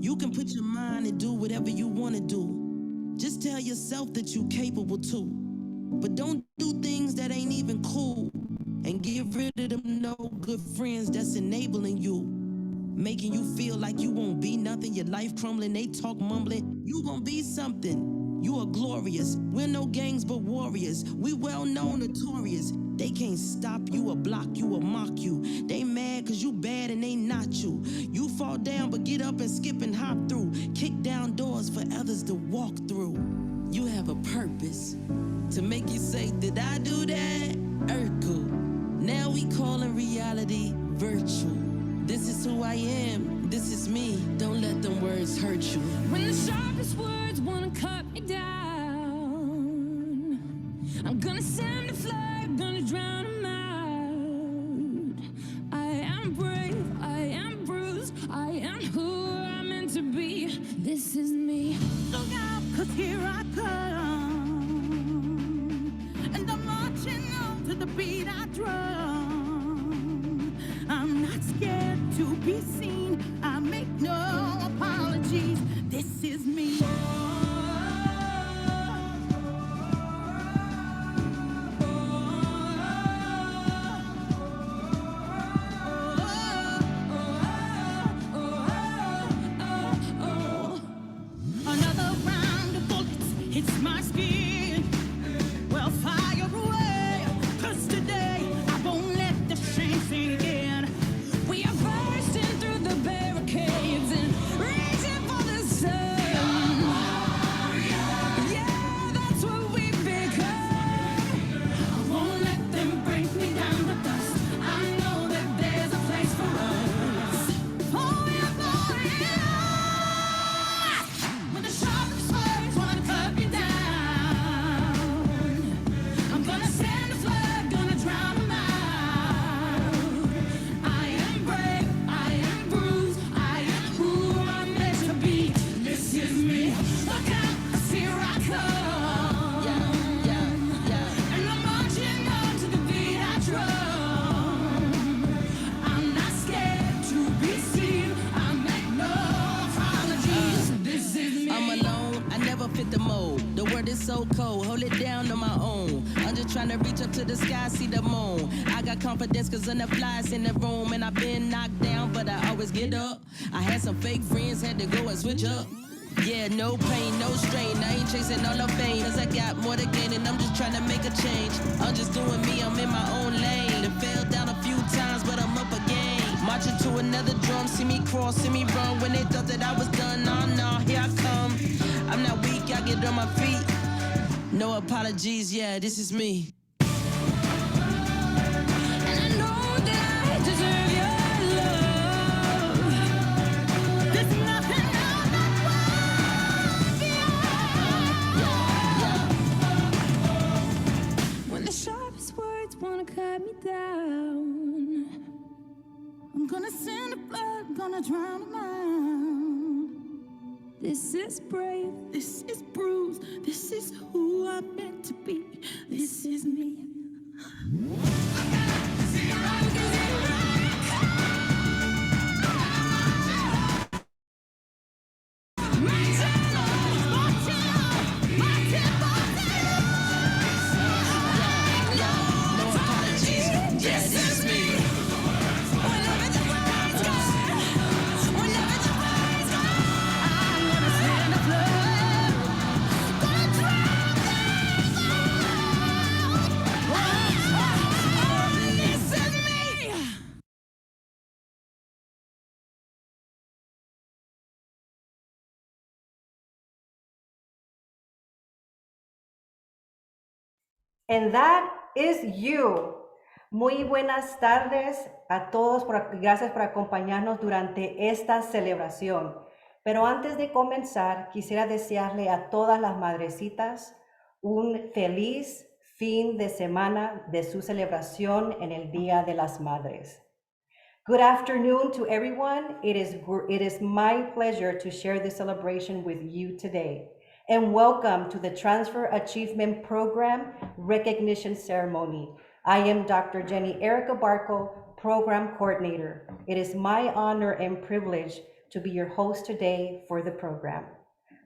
You can put your mind and do whatever you want to do. Just tell yourself that you're capable too. But don't do things that ain't even cool. And get rid of them no good friends that's enabling you, making you feel like you won't be nothing, your life crumbling, they talk mumbling. You gonna be something. You are glorious. We're no gangs but warriors. We well known, notorious. They can't stop you or block you or mock you. They mad cause you bad and they not you. You fall down but get up and skip and hop through. Kick down doors for others to walk through. You have a purpose to make you say, did I do that? Urkel. Now we calling reality virtual. This is who I am, this is me. Don't let them words hurt you. When the sharpest words wanna cut me down, I'm gonna send a flag, gonna drown them out. I am brave, I am bruised, I am who I'm meant to be. This is me. Look out, cause here I come, and I'm marching on to the beat I drum. I'm not scared to be seen, I make no apologies. This is me. Another round of bullets hits my skin. Well, fire away, cause today I won't let the shame sink in. We are bursting through the barricades and reaching for the sun. Yeah, that's what we've become. I won't let them break me down to dust. I know that there's a place for us. Oh, yeah, when the sharpest words wanna cut me down, I'm gonna send a flag, gonna drown them out. I am brave, I am bruised, I am who I'm meant to be. This is me. Look out, 'cause here I come. And I'm marching on to the beat I drum. I'm not scared to be seen, I make no apologies. This is me. I'm alone, I never fit the mold. The word is so cold, hold it down on my own. I'm just trying to reach up to the sky, see the moon. I got confidence cause enough flies in the room. And I've been knocked down, but I always get up. I had some fake friends, had to go and switch up. Yeah, no pain, no strain, I ain't chasing all the fame. Cause I got more to gain and I'm just trying to make a change. I'm just doing me, I'm in my own lane. And fell down a few times, but I'm up again. Marching to another drum, see me crawl, see me run. When they thought that I was done, nah, here I come. I'm not weak, I get on my feet. No apologies, yeah, this is me. And I know that I deserve your love. There's nothing on the When the sharpest words wanna cut me down, I'm gonna send a flag, gonna drown them out. this is brave. This is bruised, this is who I'm meant to be. This is me. No apologies, yeah, this is me. Whenever the world's gone, whenever the world's gone, I'm gonna send a flag, gonna drown this is me. And that is you. Muy buenas tardes a todos. Gracias por acompañarnos durante esta celebración. Pero antes de comenzar, quisiera desearle a todas las madrecitas un feliz fin de semana de su celebración en el Día de las Madres. Good afternoon to everyone. It is my pleasure to share this celebration with you today. And welcome to the Transfer Achievement Program Recognition Ceremony. I am Dr. Jenny Erica Barco, Program Coordinator. It is my honor and privilege to be your host today for the program.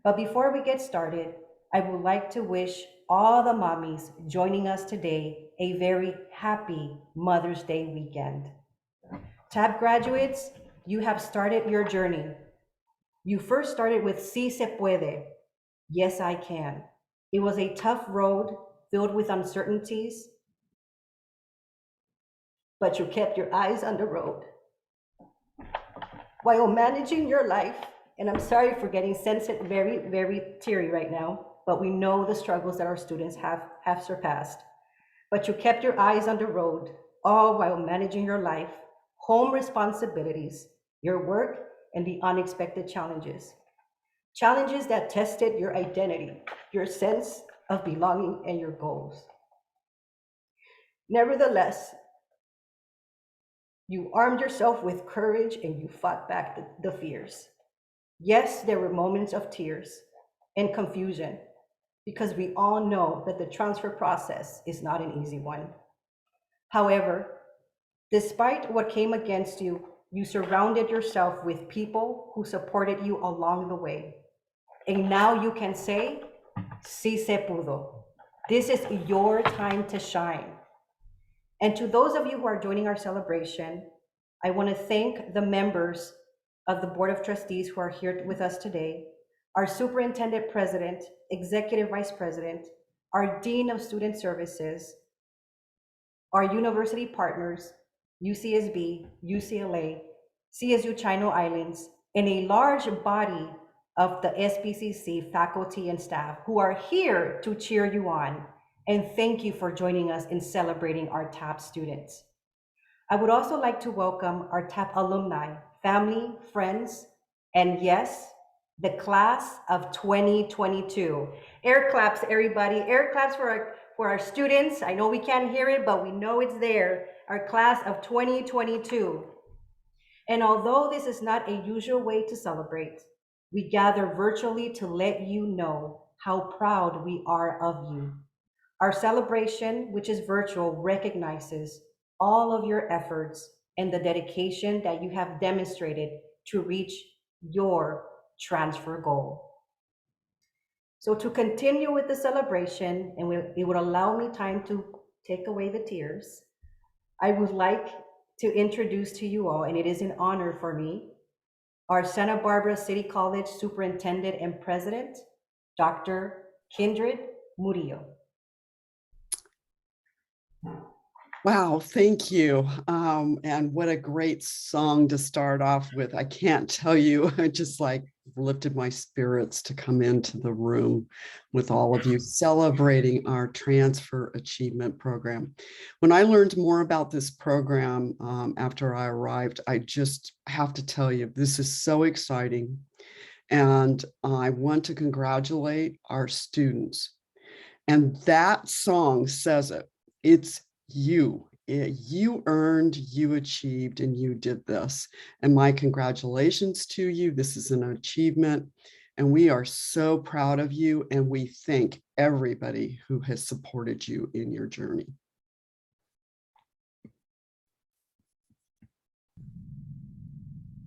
But before we get started, I would like to wish all the mommies joining us today a very happy Mother's Day weekend. TAP graduates, you have started your journey. You first started with Si se puede, yes I can. It was a tough road filled with uncertainties, but you kept your eyes on the road while managing your life. And I'm sorry for getting sensitive, very teary right now, but we know the struggles that our students have surpassed. But you kept your eyes on the road, all while managing your life, home responsibilities, your work, and the unexpected challenges. Challenges that tested your identity, your sense of belonging, and your goals. Nevertheless, you armed yourself with courage and you fought back the fears. Yes, there were moments of tears and confusion because we all know that the transfer process is not an easy one. However, despite what came against you, you surrounded yourself with people who supported you along the way. And now you can say, Si se pudo. This is your time to shine. And to those of you who are joining our celebration, I want to thank the members of the Board of Trustees who are here with us today, our Superintendent President, Executive Vice President, our Dean of Student Services, our university partners, UCSB, UCLA, CSU Chino Islands, and a large body of the SBCC faculty and staff who are here to cheer you on. And thank you for joining us in celebrating our TAP students. I would also like to welcome our TAP alumni, family, friends, and yes, the class of 2022. Air claps, everybody. Air claps for our students. I know we can't hear it, but we know it's there. Our class of 2022. And although this is not a usual way to celebrate, we gather virtually to let you know how proud we are of you. Our celebration, which is virtual, recognizes all of your efforts and the dedication that you have demonstrated to reach your transfer goal. So to continue with the celebration, and it would allow me time to take away the tears, I would like to introduce to you all, and it is an honor for me, our Santa Barbara City College Superintendent and President, Dr. Kindred Murillo. Wow, thank you. And what a great song to start off with. I can't tell you, I just like lifted my spirits to come into the room with all of you celebrating our Transfer Achievement Program. When I learned more about this program after I arrived, I just have to tell you, this is so exciting. And I want to congratulate our students. And that song says it. It's you earned, you achieved, and you did this. And my congratulations to you. This is an achievement, and we are so proud of you, and we thank everybody who has supported you in your journey.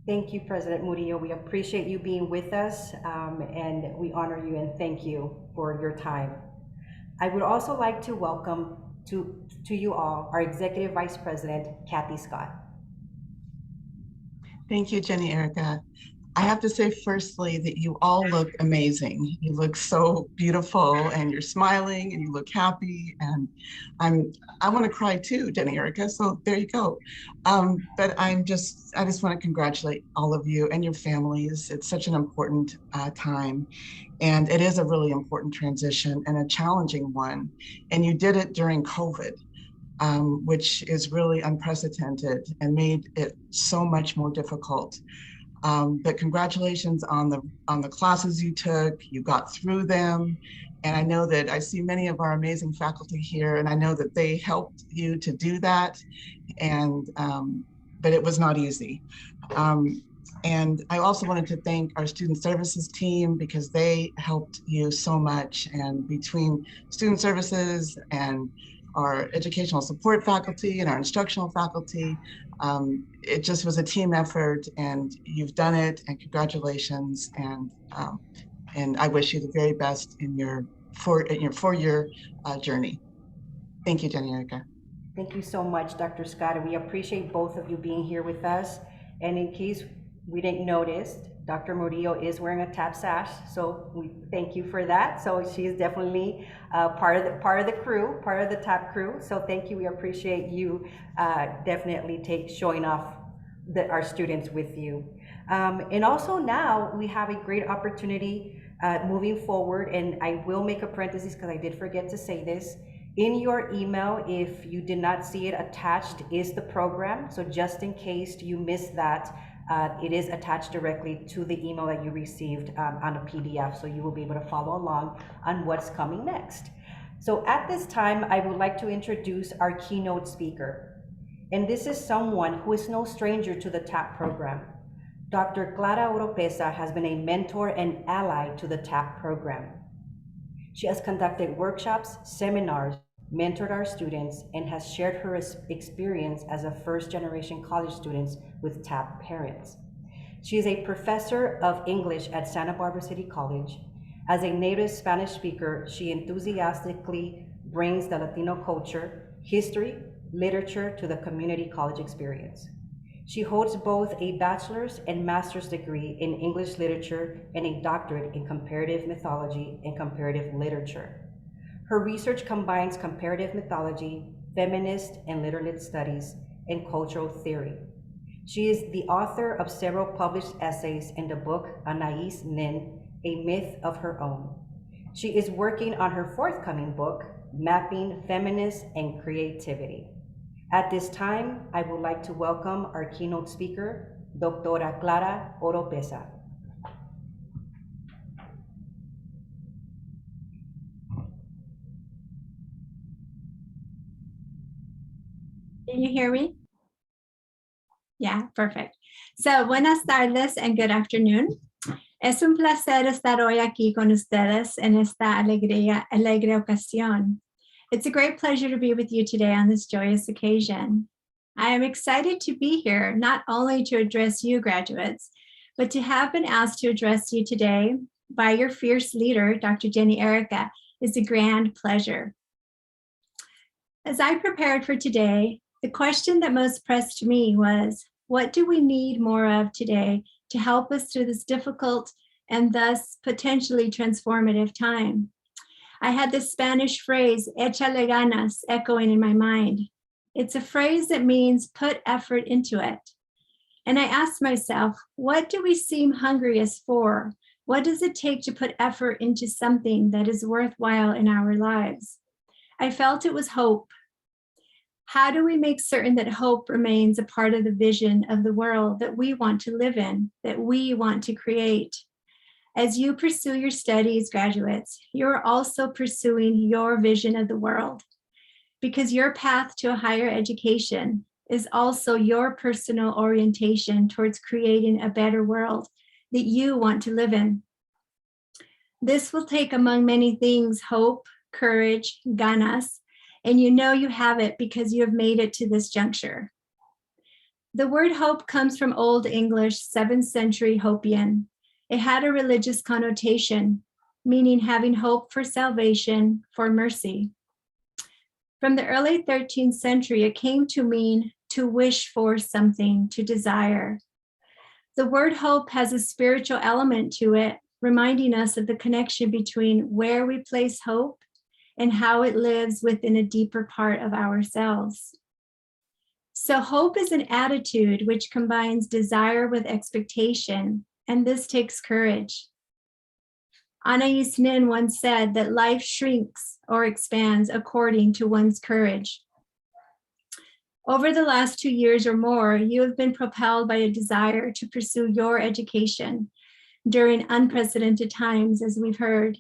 Thank you, President Murillo. We appreciate you being with us, and we honor you and thank you for your time. I would also like to welcome to you all, our Executive Vice President, Kathy Scott. Thank you, Jenny Erica. I have to say firstly that you all look amazing. You look so beautiful and you're smiling and you look happy, and I want to cry too, Jenny Erica, so there you go. But I just want to congratulate all of you and your families. It's such an important time, and it is a really important transition and a challenging one. And you did it during COVID, which is really unprecedented and made it so much more difficult. But congratulations on the classes you took. You got through them, and I know that I see many of our amazing faculty here, and I know that they helped you to do that. And but it was not easy. And I also wanted to thank our student services team because they helped you so much. And between student services and our educational support faculty and our instructional faculty, It just was a team effort, and you've done it, and congratulations. And I wish you the very best in your four-year journey. Thank you, Jenny Erica. Thank you so much, Dr. Scott, and we appreciate both of you being here with us. And in case we didn't notice, Dr. Murillo is wearing a TAP sash, so we thank you for that. So she is definitely part of the crew, part of the TAP crew. So thank you. We appreciate you definitely showing off our students with you. And also now we have a great opportunity moving forward. And I will make a parenthesis because I did forget to say this. In your email, if you did not see it, attached is the program. So just in case you missed that, it is attached directly to the email that you received on a PDF. So you will be able to follow along on what's coming next. So at this time, I would like to introduce our keynote speaker. And this is someone who is no stranger to the TAP program. Dr. Clara Oropesa has been a mentor and ally to the TAP program. She has conducted workshops, seminars, mentored our students, and has shared her experience as a first-generation college student with TAP parents. She is a professor of English at Santa Barbara City College. As a native Spanish speaker, she enthusiastically brings the Latino culture, history, literature to the community college experience. She holds both a bachelor's and master's degree in English literature and a doctorate in comparative mythology and comparative literature. Her research combines comparative mythology, feminist and literate studies, and cultural theory. She is the author of several published essays in the book Anais Nin, A Myth of Her Own. She is working on her forthcoming book, Mapping Feminist and Creativity. At this time, I would like to welcome our keynote speaker, Dr. Clara Oropesa. Can you hear me? Yeah, perfect. So, buenas tardes and good afternoon. Es un placer estar hoy aquí con ustedes en esta alegre ocasión. It's a great pleasure to be with you today on this joyous occasion. I am excited to be here, not only to address you graduates, but to have been asked to address you today by your fierce leader, Dr. Jenny Erica, is a grand pleasure. As I prepared for today, the question that most pressed me was, what do we need more of today to help us through this difficult and thus potentially transformative time? I had this Spanish phrase, échale ganas, echoing in my mind. It's a phrase that means put effort into it. And I asked myself, what do we seem hungriest for? What does it take to put effort into something that is worthwhile in our lives? I felt it was hope. How do we make certain that hope remains a part of the vision of the world that we want to live in, that we want to create? As you pursue your studies, graduates, you're also pursuing your vision of the world, because your path to a higher education is also your personal orientation towards creating a better world that you want to live in. This will take, among many things, hope, courage, ganas, and you know you have it because you have made it to this juncture. The word hope comes from Old English, 7th century Hopian. It had a religious connotation, meaning having hope for salvation, for mercy. From the early 13th century, it came to mean to wish for something, to desire. The word hope has a spiritual element to it, reminding us of the connection between where we place hope and how it lives within a deeper part of ourselves. So hope is an attitude which combines desire with expectation, and this takes courage. Anais Nin once said that life shrinks or expands according to one's courage. Over the last 2 years or more, you have been propelled by a desire to pursue your education during unprecedented times, as we've heard.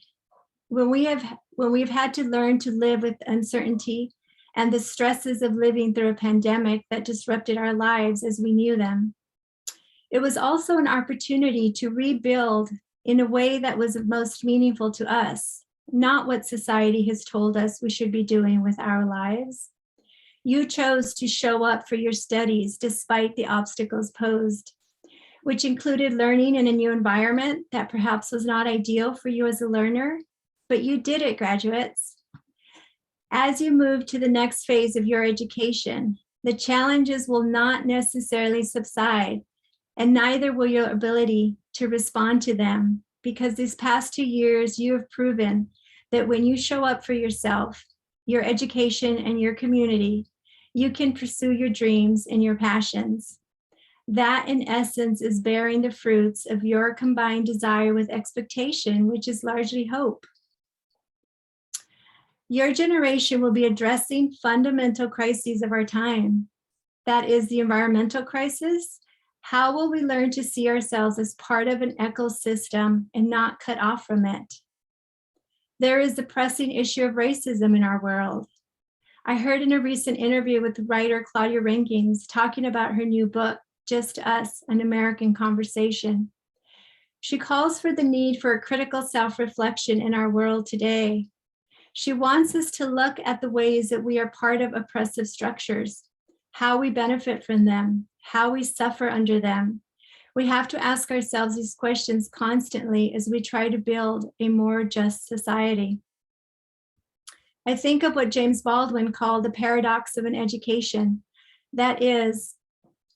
When we've had to learn to live with uncertainty and the stresses of living through a pandemic that disrupted our lives as we knew them. It was also an opportunity to rebuild in a way that was most meaningful to us, not what society has told us we should be doing with our lives. You chose to show up for your studies despite the obstacles posed, which included learning in a new environment that perhaps was not ideal for you as a learner, but you did it, graduates. As you move to the next phase of your education, the challenges will not necessarily subside, and neither will your ability to respond to them, because these past 2 years you have proven that when you show up for yourself, your education, and your community, you can pursue your dreams and your passions. That, in essence, is bearing the fruits of your combined desire with expectation, which is largely hope. Your generation will be addressing fundamental crises of our time. That is the environmental crisis. How will we learn to see ourselves as part of an ecosystem and not cut off from it? There is the pressing issue of racism in our world. I heard in a recent interview with the writer Claudia Rankins talking about her new book, Just Us, An American Conversation. She calls for the need for a critical self-reflection in our world today. She wants us to look at the ways that we are part of oppressive structures, how we benefit from them, how we suffer under them. We have to ask ourselves these questions constantly as we try to build a more just society. I think of what James Baldwin called the paradox of an education. That is,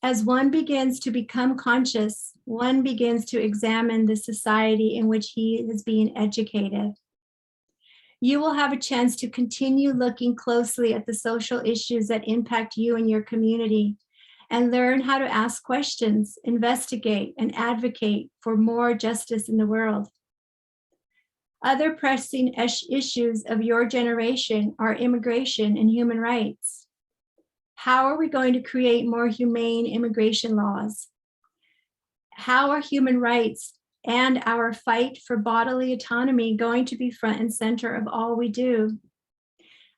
as one begins to become conscious, one begins to examine the society in which he is being educated. You will have a chance to continue looking closely at the social issues that impact you and your community and learn how to ask questions, investigate, and advocate for more justice in the world. Other pressing issues of your generation are immigration and human rights. How are we going to create more humane immigration laws? How are human rights and our fight for bodily autonomy going to be front and center of all we do?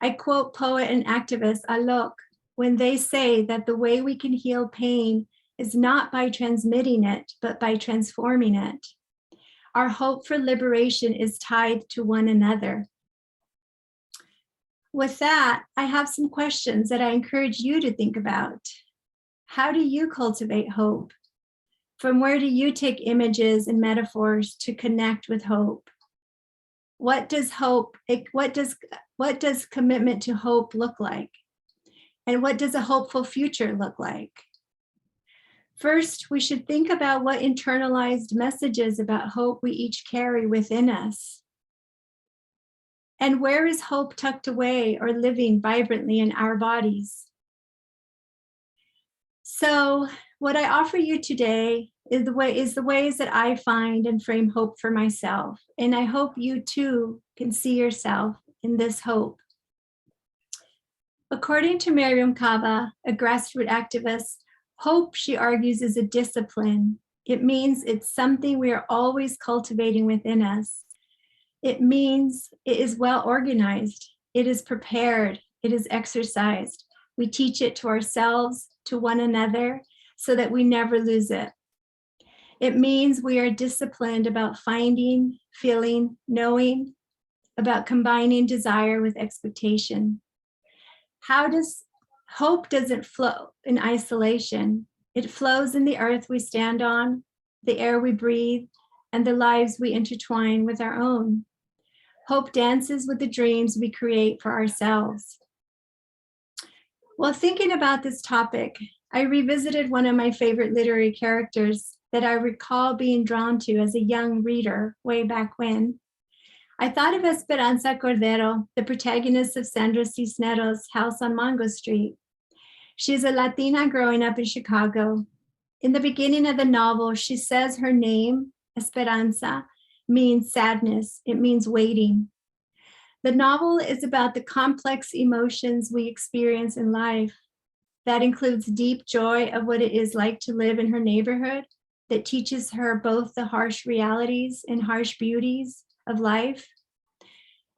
I quote poet and activist Alok when they say that the way we can heal pain is not by transmitting it, but by transforming it. Our hope for liberation is tied to one another. With that, I have some questions that I encourage you to think about. How do you cultivate hope? From where do you take images and metaphors to connect with hope? What does commitment to hope look like? And what does a hopeful future look like? First, we should think about what internalized messages about hope we each carry within us. And where is hope tucked away or living vibrantly in our bodies? So what I offer you today is the ways that I find and frame hope for myself. And I hope you too can see yourself in this hope. According to Miriam Kaba, a grassroots activist, hope, she argues, is a discipline. It means it's something we are always cultivating within us. It means it is well organized, it is prepared, it is exercised. We teach it to ourselves, to one another, so that we never lose it. It means we are disciplined about finding, feeling, knowing, about combining desire with expectation. Hope doesn't flow in isolation. It flows in the earth we stand on, the air we breathe, and the lives we intertwine with our own. Hope dances with the dreams we create for ourselves. While thinking about this topic, I revisited one of my favorite literary characters that I recall being drawn to as a young reader way back when. I thought of Esperanza Cordero, the protagonist of Sandra Cisneros' House on Mango Street. She is a Latina growing up in Chicago. In the beginning of the novel, she says her name, Esperanza, means sadness. It means waiting. The novel is about the complex emotions we experience in life. That includes deep joy of what it is like to live in her neighborhood, that teaches her both the harsh realities and harsh beauties of life.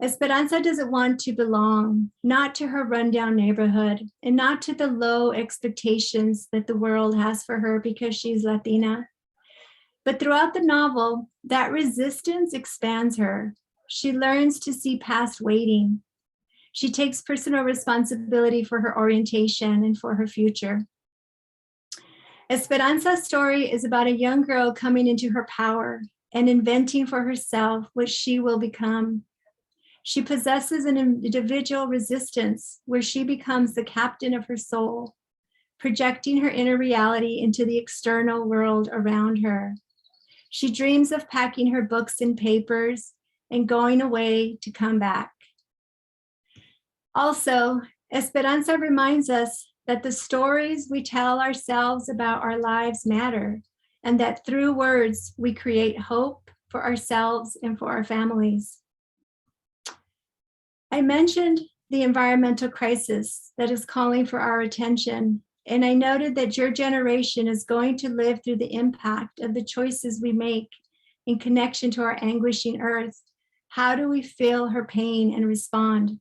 Esperanza doesn't want to belong, not to her rundown neighborhood, and not to the low expectations that the world has for her because she's Latina. But throughout the novel, that resistance expands her. She learns to see past waiting. She takes personal responsibility for her orientation and for her future. Esperanza's story is about a young girl coming into her power and inventing for herself what she will become. She possesses an individual resistance where she becomes the captain of her soul, projecting her inner reality into the external world around her. She dreams of packing her books and papers and going away to come back. Also, Esperanza reminds us that the stories we tell ourselves about our lives matter, and that through words, we create hope for ourselves and for our families. I mentioned the environmental crisis that is calling for our attention, and I noted that your generation is going to live through the impact of the choices we make in connection to our anguishing earth. How do we feel her pain and respond?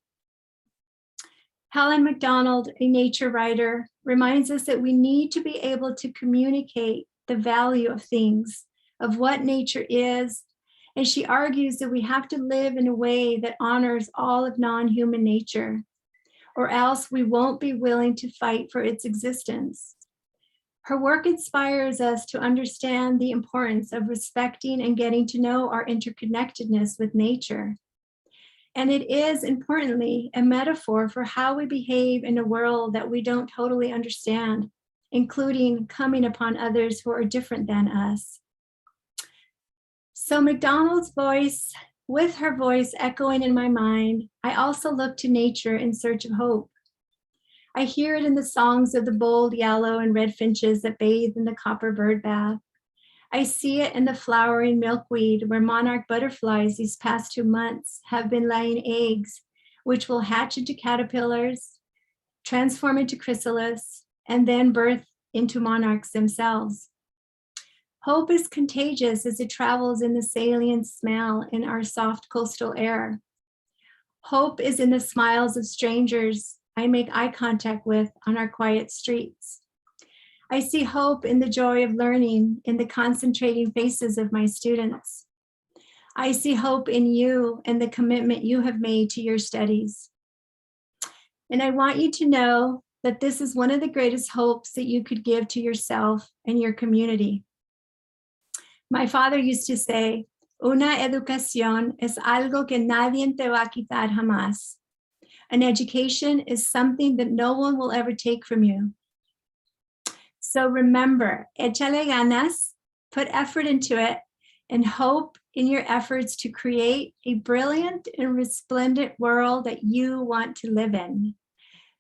Helen MacDonald, a nature writer, reminds us that we need to be able to communicate the value of things, of what nature is, and she argues that we have to live in a way that honors all of non-human nature, or else we won't be willing to fight for its existence. Her work inspires us to understand the importance of respecting and getting to know our interconnectedness with nature. And it is, importantly, a metaphor for how we behave in a world that we don't totally understand, including coming upon others who are different than us. So MacDonald's voice, with her voice echoing in my mind, I also look to nature in search of hope. I hear it in the songs of the bold yellow and red finches that bathe in the copper bird bath. I see it in the flowering milkweed where monarch butterflies these past 2 months have been laying eggs, which will hatch into caterpillars, transform into chrysalis, and then birth into monarchs themselves. Hope is contagious as it travels in the salient smell in our soft coastal air. Hope is in the smiles of strangers I make eye contact with on our quiet streets. I see hope in the joy of learning in the concentrating faces of my students. I see hope in you and the commitment you have made to your studies. And I want you to know that this is one of the greatest hopes that you could give to yourself and your community. My father used to say, una educación es algo que nadie te va a quitar jamás. An education is something that no one will ever take from you. So remember, échale ganas, put effort into it, and hope in your efforts to create a brilliant and resplendent world that you want to live in.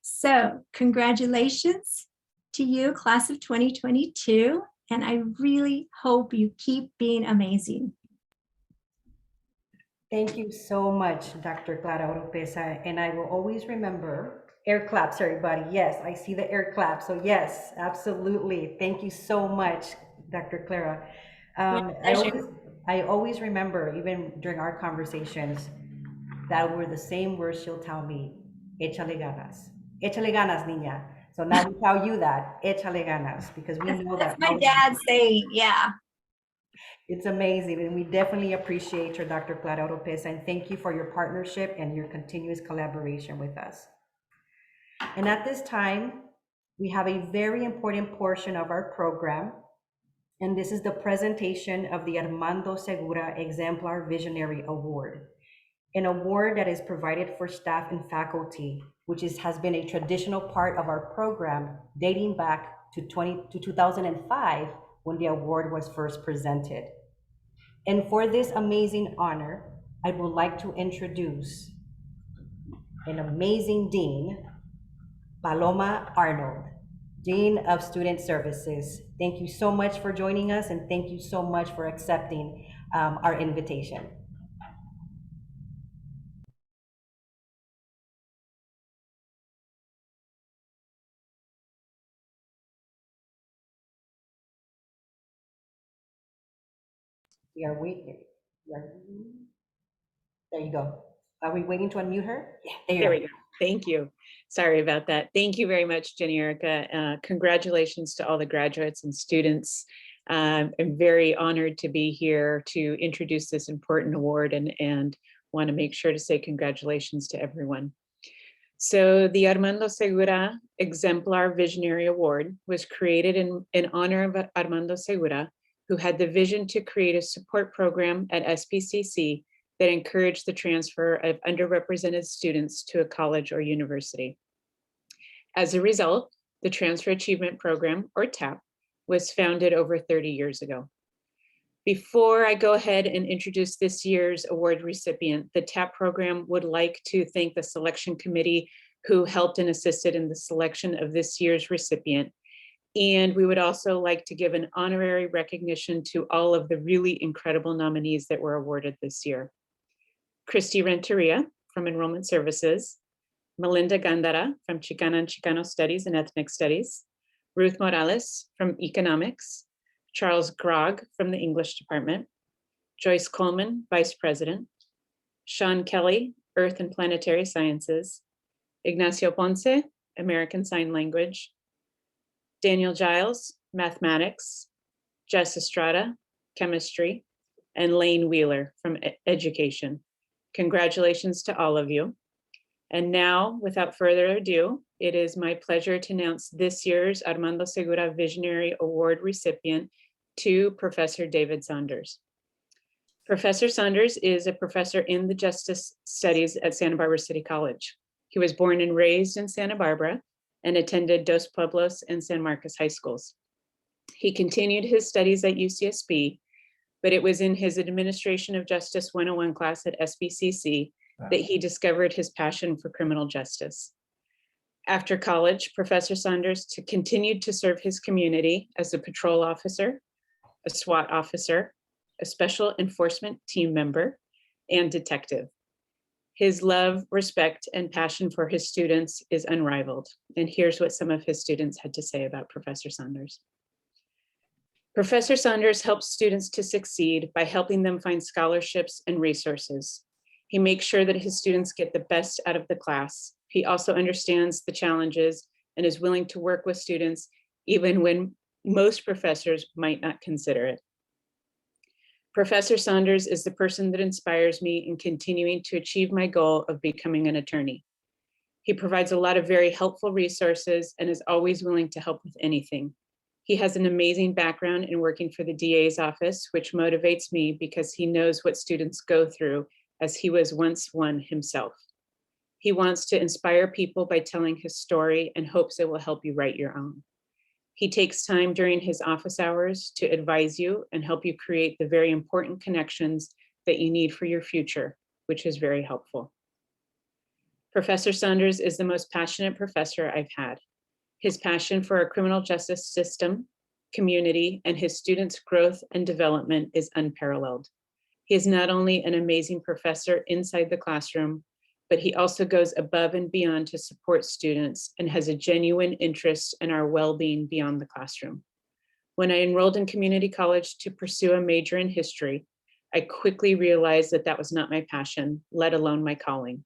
So congratulations to you, class of 2022, and I really hope you keep being amazing. Thank you so much, Dr. Clara Oropesa, and I will always remember air claps, everybody. Yes, I see the air claps. So yes, absolutely. Thank you so much, Dr. Clara. I always remember, even during our conversations, that were the same words she'll tell me, échale ganas. Échale ganas, niña. So now we tell you that, échale ganas, because we know that. That's my dad saying, yeah. It's amazing, and we definitely appreciate your Dr. Clara Oropesa, and thank you for your partnership and your continuous collaboration with us. And at this time, we have a very important portion of our program, and this is the presentation of the Armando Segura Exemplar Visionary Award, an award that is provided for staff and faculty, which has been a traditional part of our program dating back to 2005 when the award was first presented. And for this amazing honor, I would like to introduce an amazing dean, Paloma Arnold, Dean of Student Services. Thank you so much for joining us, and thank you so much for accepting our invitation. We are waiting. There you go. Are we waiting to unmute her? Yeah, there we go. Thank you. Sorry about that. Thank you very much, Jenny Erica. Congratulations to all the graduates and students. I'm very honored to be here to introduce this important award and want to make sure to say congratulations to everyone. So the Armando Segura Exemplar Visionary Award was created in honor of Armando Segura, who had the vision to create a support program at SBCC that encouraged the transfer of underrepresented students to a college or university. As a result, the Transfer Achievement Program, or TAP, was founded over 30 years ago. Before I go ahead and introduce this year's award recipient, the TAP program would like to thank the selection committee who helped and assisted in the selection of this year's recipient. And we would also like to give an honorary recognition to all of the really incredible nominees that were awarded this year. Christy Renteria from Enrollment Services, Melinda Gandara from Chicana and Chicano Studies and Ethnic Studies, Ruth Morales from Economics, Charles Grogg from the English Department, Joyce Coleman, Vice President, Sean Kelly, Earth and Planetary Sciences, Ignacio Ponce, American Sign Language, Daniel Giles, Mathematics, Jess Estrada, Chemistry, and Lane Wheeler from Education. Congratulations to all of you. And now, without further ado, it is my pleasure to announce this year's Armando Segura Visionary Award recipient to Professor David Saunders. Professor Saunders is a professor in the Justice Studies at Santa Barbara City College. He was born and raised in Santa Barbara and attended Dos Pueblos and San Marcos high schools. He continued his studies at UCSB, but it was in his Administration of Justice 101 class at SBCC that he discovered his passion for criminal justice. After college, Professor Saunders continued to serve his community as a patrol officer, a SWAT officer, a special enforcement team member, and detective. His love, respect, and passion for his students is unrivaled. And here's what some of his students had to say about Professor Saunders. Professor Saunders helps students to succeed by helping them find scholarships and resources. He makes sure that his students get the best out of the class. He also understands the challenges and is willing to work with students even when most professors might not consider it. Professor Saunders is the person that inspires me in continuing to achieve my goal of becoming an attorney. He provides a lot of very helpful resources and is always willing to help with anything. He has an amazing background in working for the DA's office, which motivates me because he knows what students go through as he was once one himself. He wants to inspire people by telling his story and hopes it will help you write your own. He takes time during his office hours to advise you and help you create the very important connections that you need for your future, which is very helpful. Professor Saunders is the most passionate professor I've had. His passion for our criminal justice system, community, and his students' growth and development is unparalleled. He is not only an amazing professor inside the classroom, but he also goes above and beyond to support students and has a genuine interest in our well-being beyond the classroom. When I enrolled in community college to pursue a major in history, I quickly realized that that was not my passion, let alone my calling.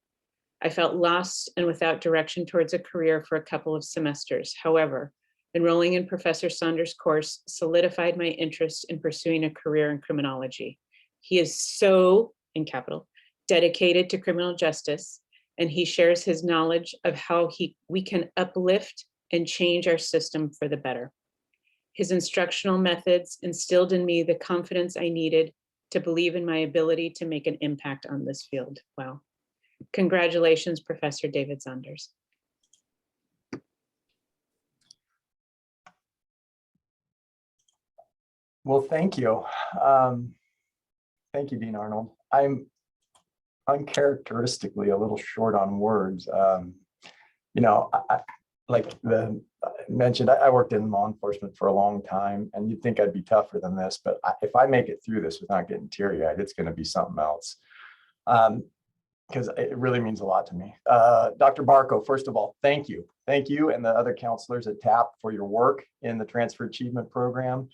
I felt lost and without direction towards a career for a couple of semesters. However, enrolling in Professor Saunders' course solidified my interest in pursuing a career in criminology. He is so, in capital, dedicated to criminal justice, and he shares his knowledge of how we can uplift and change our system for the better. His instructional methods instilled in me the confidence I needed to believe in my ability to make an impact on this field. Wow. Congratulations, Professor David Saunders. Well, thank you. Thank you, Dean Arnold. I'm uncharacteristically a little short on words. Like mentioned, I worked in law enforcement for a long time, and you'd think I'd be tougher than this, but if I make it through this without getting teary-eyed, it's going to be something else. Because it really means a lot to me. Dr. Barco, first of all, thank you. Thank you and the other counselors at TAP for your work in the Transfer Achievement Program.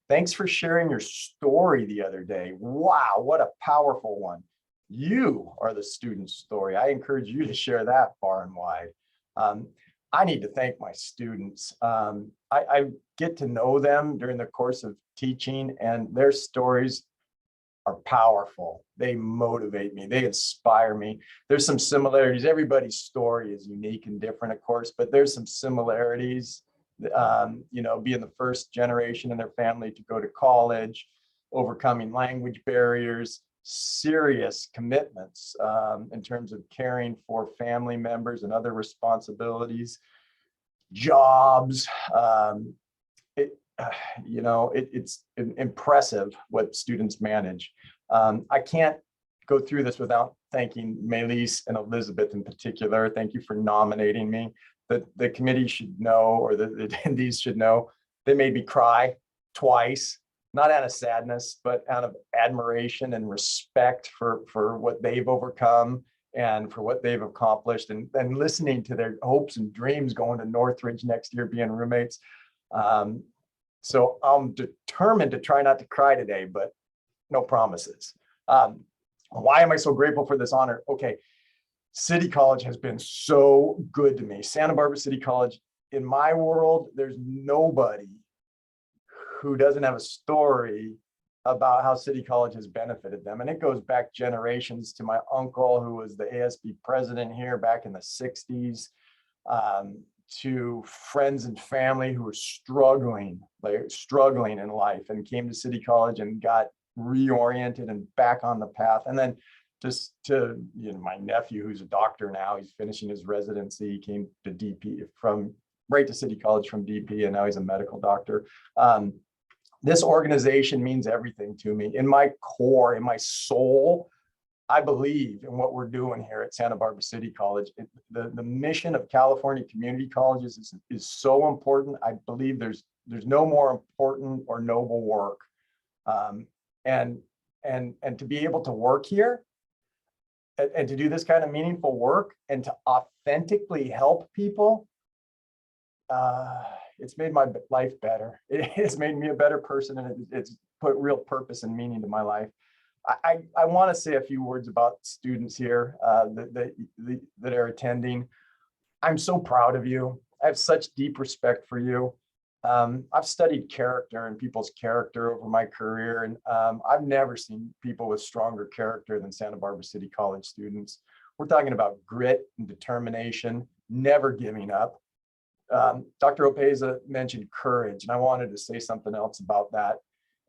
Thanks for sharing your story the other day. Wow, what a powerful one. You are the student's story. I encourage you to share that far and wide. I need to thank my students. I get to know them during the course of teaching, and their stories are powerful. They motivate me. They inspire me. There's some similarities. Everybody's story is unique and different, of course, but there's some similarities. You know, being the first generation in their family to go to college, overcoming language barriers, serious commitments in terms of caring for family members and other responsibilities, jobs. You know, it's impressive what students manage. I can't go through this without thanking Melise and Elizabeth in particular. Thank you for nominating me. The committee should know, or the attendees should know, they made me cry twice, not out of sadness, but out of admiration and respect for what they've overcome and for what they've accomplished, and listening to their hopes and dreams going to Northridge next year, being roommates. So I'm determined to try not to cry today, but no promises. Why am I so grateful for this honor? Okay, City College has been so good to me. Santa Barbara City College, in my world, there's nobody who doesn't have a story about how City College has benefited them. And it goes back generations to my uncle, who was the ASB president here back in the 60s, to friends and family who were struggling in life and came to City College and got reoriented and back on the path. And then just to, you know, my nephew, who's a doctor now, he's finishing his residency. He came to DP right to City College from DP, and now he's a medical doctor. This organization means everything to me. In my core, in my soul, I believe in what we're doing here at Santa Barbara City College. The mission of California community colleges is so important. I believe there's no more important or noble work. And to be able to work here and to do this kind of meaningful work and to authentically help people, it's made my life better. It's made me a better person, and it's put real purpose and meaning to my life. I want to say a few words about students here that are attending. I'm so proud of you. I have such deep respect for you. I've studied character and people's character over my career, and I've never seen people with stronger character than Santa Barbara City College students. We're talking about grit and determination, never giving up. Dr. Opeza mentioned courage, and I wanted to say something else about that.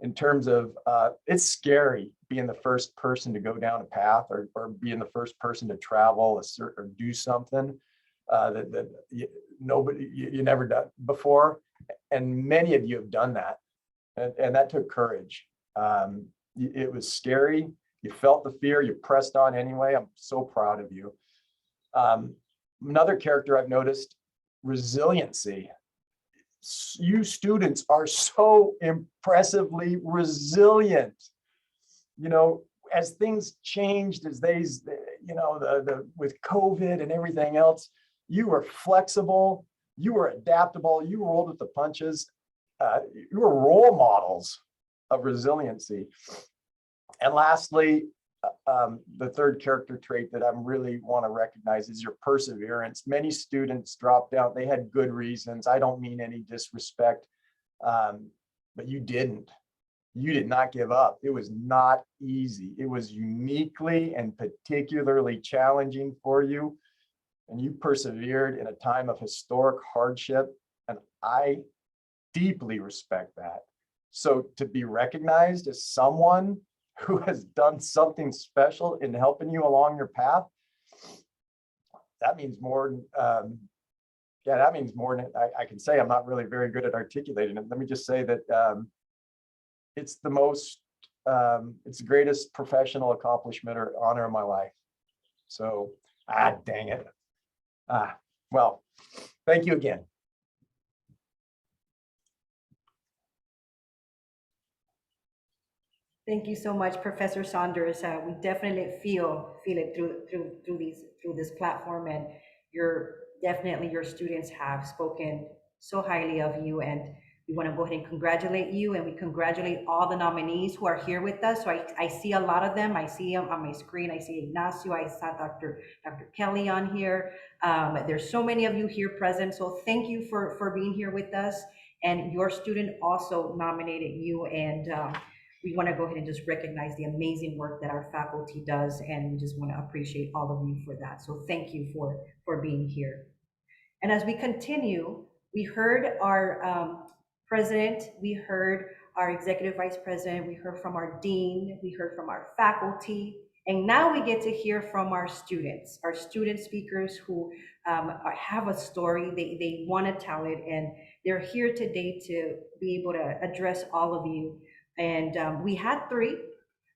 In terms of, it's scary being the first person to go down a path, or being the first person to travel or do something that you never done before. And many of you have done that. And that took courage. It was scary. You felt the fear, you pressed on anyway. I'm so proud of you. Another character I've noticed, resiliency. You students are so impressively resilient. You know, as things changed, as you know, with COVID and everything else, you were flexible, you were adaptable, you rolled with the punches. You were role models of resiliency. And lastly, the third character trait that I really want to recognize is your perseverance. Many students dropped out. They had good reasons. I don't mean any disrespect, but you didn't. You did not give up. It was not easy. It was uniquely and particularly challenging for you. And you persevered in a time of historic hardship. And I deeply respect that. So to be recognized as someone who has done something special in helping you along your path, that means more. Yeah, that means more than I can say. I'm not really very good at articulating it. Let me just say that it's the most, it's the greatest professional accomplishment or honor of my life. So, dang it. Well, thank you again. Thank you so much, Professor Saunders. We definitely feel it through this platform, and your students have spoken so highly of you, and we want to go ahead and congratulate you, and we congratulate all the nominees who are here with us. So I see a lot of them. I see them on my screen. I see Ignacio. I saw Dr. Kelly on here. There's so many of you here present. So thank you for being here with us. And your student also nominated you, and we want to go ahead and just recognize the amazing work that our faculty does, and we just want to appreciate all of you for that. So thank you for being here. And as we continue, we heard our president, we heard our executive vice president, we heard from our dean, we heard from our faculty, and now we get to hear from our student speakers who have a story, they want to tell it, and they're here today to be able to address all of you. And we had three,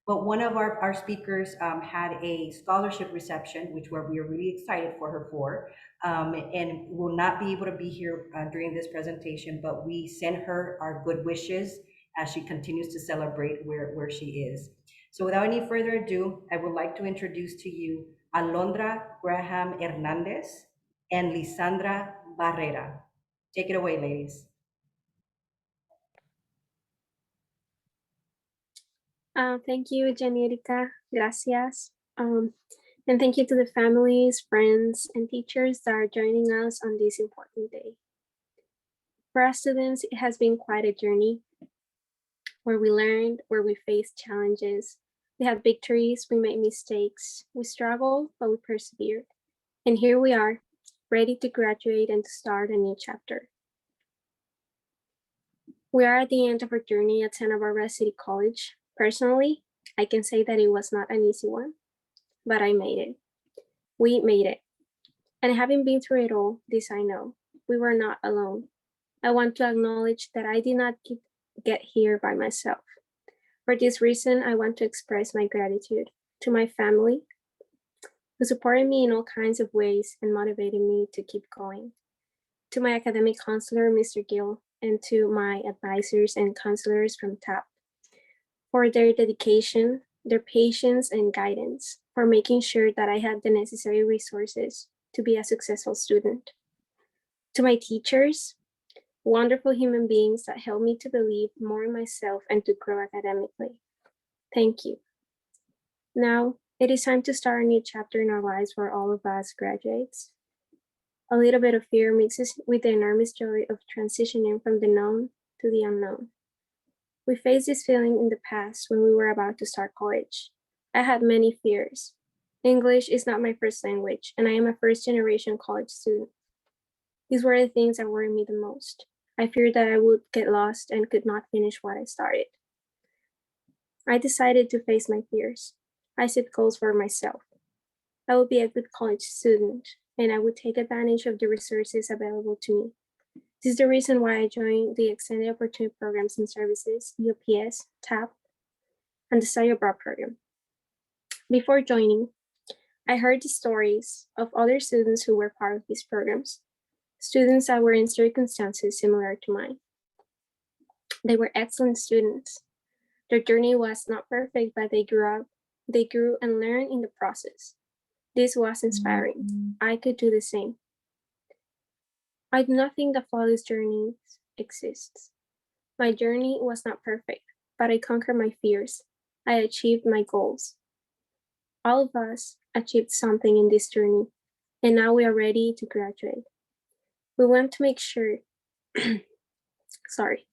but one of our speakers had a scholarship reception, which we are really excited for her for, and will not be able to be here during this presentation, but we send her our good wishes as she continues to celebrate where she is. So without any further ado, I would like to introduce to you Alondra Graham Hernandez and Lisandra Barrera. Take it away, ladies. Thank you, Janerica. Gracias. And thank you to the families, friends, and teachers that are joining us on this important day. For us students, it has been quite a journey where we learned, where we faced challenges. We had victories, we made mistakes, we struggled, but we persevered. And here we are, ready to graduate and to start a new chapter. We are at the end of our journey at Santa Barbara City College. Personally, I can say that it was not an easy one, but I made it. We made it. And having been through it all, this I know, we were not alone. I want to acknowledge that I did not get here by myself. For this reason, I want to express my gratitude to my family, who supported me in all kinds of ways and motivated me to keep going, to my academic counselor, Mr. Gill, and to my advisors and counselors from T.A.P. for their dedication, their patience and guidance, for making sure that I had the necessary resources to be a successful student. To my teachers, wonderful human beings that helped me to believe more in myself and to grow academically. Thank you. Now, it is time to start a new chapter in our lives for all of us graduates. A little bit of fear mixes with the enormous joy of transitioning from the known to the unknown. We faced this feeling in the past when we were about to start college. I had many fears. English is not my first language, and I am a first-generation college student. These were the things that worried me the most. I feared that I would get lost and could not finish what I started. I decided to face my fears. I set goals for myself. I would be a good college student, and I would take advantage of the resources available to me. This is the reason why I joined the Extended Opportunity Programs and Services, EOPS, T.A.P., and the Study Abroad program. Before joining, I heard the stories of other students who were part of these programs, students that were in circumstances similar to mine. They were excellent students. Their journey was not perfect, but they grew and learned in the process. This was inspiring. I could do the same. I do not think that flawless journeys exists. My journey was not perfect, but I conquered my fears. I achieved my goals. All of us achieved something in this journey, and now we are ready to graduate. We want to make sure, sorry.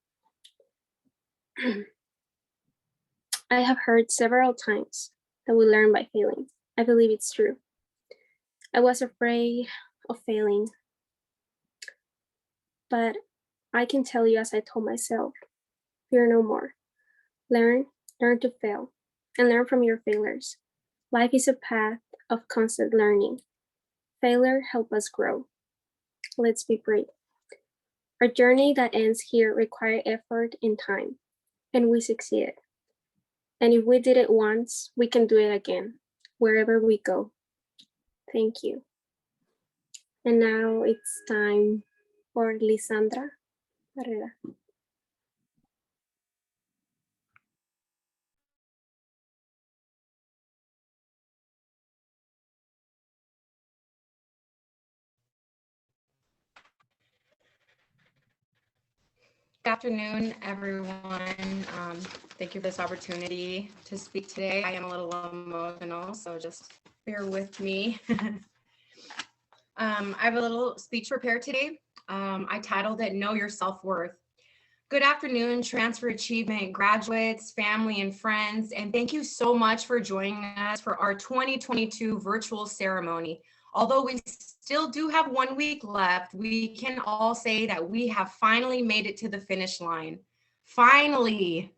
I have heard several times that we learn by failing. I believe it's true. I was afraid of failing, but I can tell you, as I told myself, fear no more. Learn to fail, and learn from your failures. Life is a path of constant learning. Failure helps us grow. Let's be brave. Our journey that ends here requires effort and time, and we succeeded. And if we did it once, we can do it again, wherever we go. Thank you. And now it's time for Lisandra Barrera. Good afternoon, everyone. Thank you for this opportunity to speak today. I am a little emotional, so just bear with me. I have a little speech prepared today. I titled it, Know Your Self-Worth. Good afternoon, Transfer Achievement graduates, family, and friends, and thank you so much for joining us for our 2022 virtual ceremony. Although we still do have 1 week left, we can all say that we have finally made it to the finish line. Finally.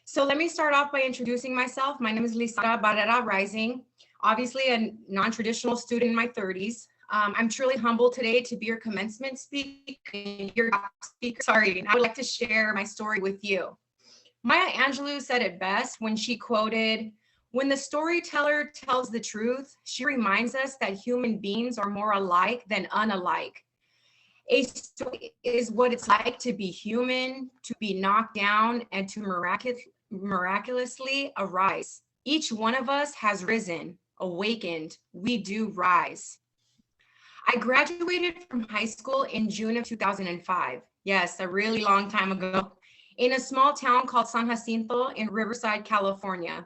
So let me start off by introducing myself. My name is Lisara Barrera Rising, obviously a non-traditional student in my 30s. I'm truly humbled today to be your commencement speaker. Sorry, I would like to share my story with you. Maya Angelou said it best when she quoted, "When the storyteller tells the truth, she reminds us that human beings are more alike than unalike. A story is what it's like to be human, to be knocked down, and to miraculously arise. Each one of us has risen, awakened. We do rise." I graduated from high school in June of 2005. Yes, a really long time ago, in a small town called San Jacinto in Riverside, California.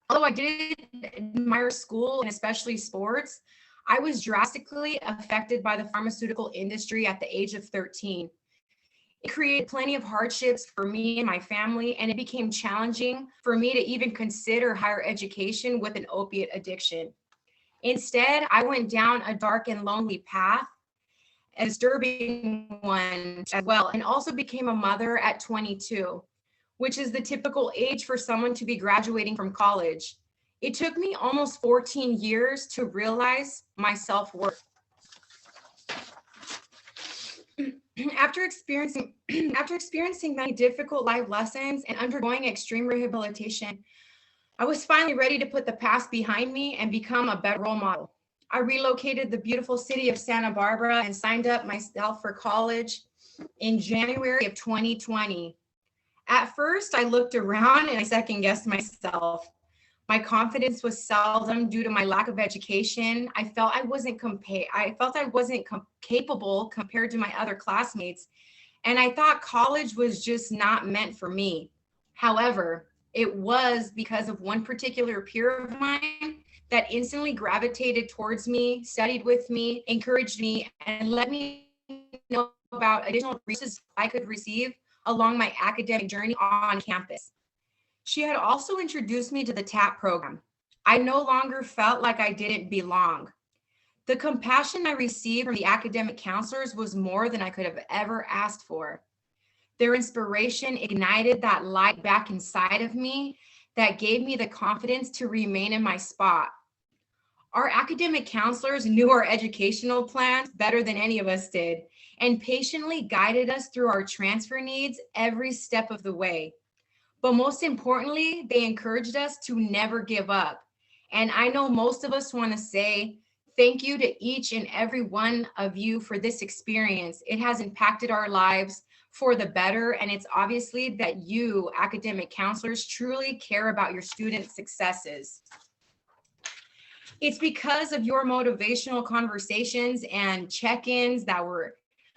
Although I did admire school and especially sports, I was drastically affected by the pharmaceutical industry at the age of 13. It created plenty of hardships for me and my family, and it became challenging for me to even consider higher education with an opiate addiction. Instead, I went down a dark and lonely path, a disturbing one as well, and also became a mother at 22, which is the typical age for someone to be graduating from college. It took me almost 14 years to realize my self-worth. After experiencing many difficult life lessons and undergoing extreme rehabilitation, I was finally ready to put the past behind me and become a better role model. I relocated the beautiful city of Santa Barbara and signed up myself for college in January of 2020. At first, I looked around and I second guessed myself. My confidence was seldom due to my lack of education. I felt I wasn't capable compared to my other classmates, and I thought college was just not meant for me. However, it was because of one particular peer of mine that instantly gravitated towards me, studied with me, encouraged me, and let me know about additional resources I could receive along my academic journey on campus. She had also introduced me to the T.A.P program. I no longer felt like I didn't belong. The compassion I received from the academic counselors was more than I could have ever asked for. Their inspiration ignited that light back inside of me that gave me the confidence to remain in my spot. Our academic counselors knew our educational plans better than any of us did and patiently guided us through our transfer needs every step of the way. But most importantly, they encouraged us to never give up. And I know most of us want to say thank you to each and every one of you for this experience. It has impacted our lives for the better, and it's obviously that you, academic counselors, truly care about your students' successes. It's because of your motivational conversations and check-ins that we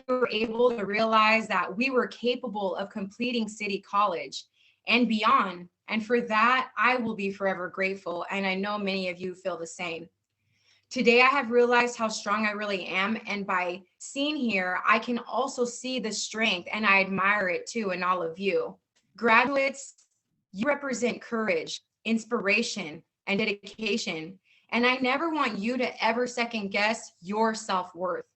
were able to realize that we were capable of completing City College and beyond. And for that, I will be forever grateful, and I know many of you feel the same. Today, I have realized how strong I really am, and by seeing here, I can also see the strength, and I admire it too in all of you. Graduates, you represent courage, inspiration, and dedication, and I never want you to ever second guess your self-worth.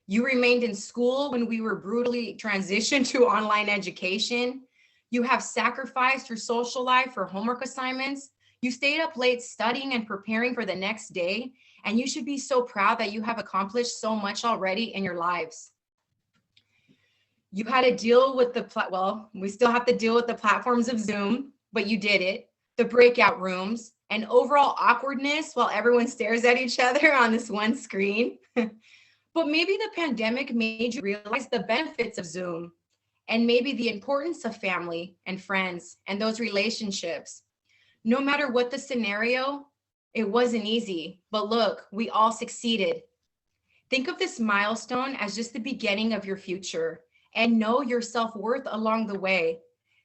You remained in school when we were brutally transitioned to online education. You have sacrificed your social life for homework assignments. You stayed up late studying and preparing for the next day, and you should be so proud that you have accomplished so much already in your lives. You had to deal with we still have to deal with the platforms of Zoom, but you did it, the breakout rooms, and overall awkwardness while everyone stares at each other on this one screen. But maybe the pandemic made you realize the benefits of Zoom and maybe the importance of family and friends and those relationships. No matter what the scenario, it wasn't easy, but look, we all succeeded. Think of this milestone as just the beginning of your future and know your self-worth along the way.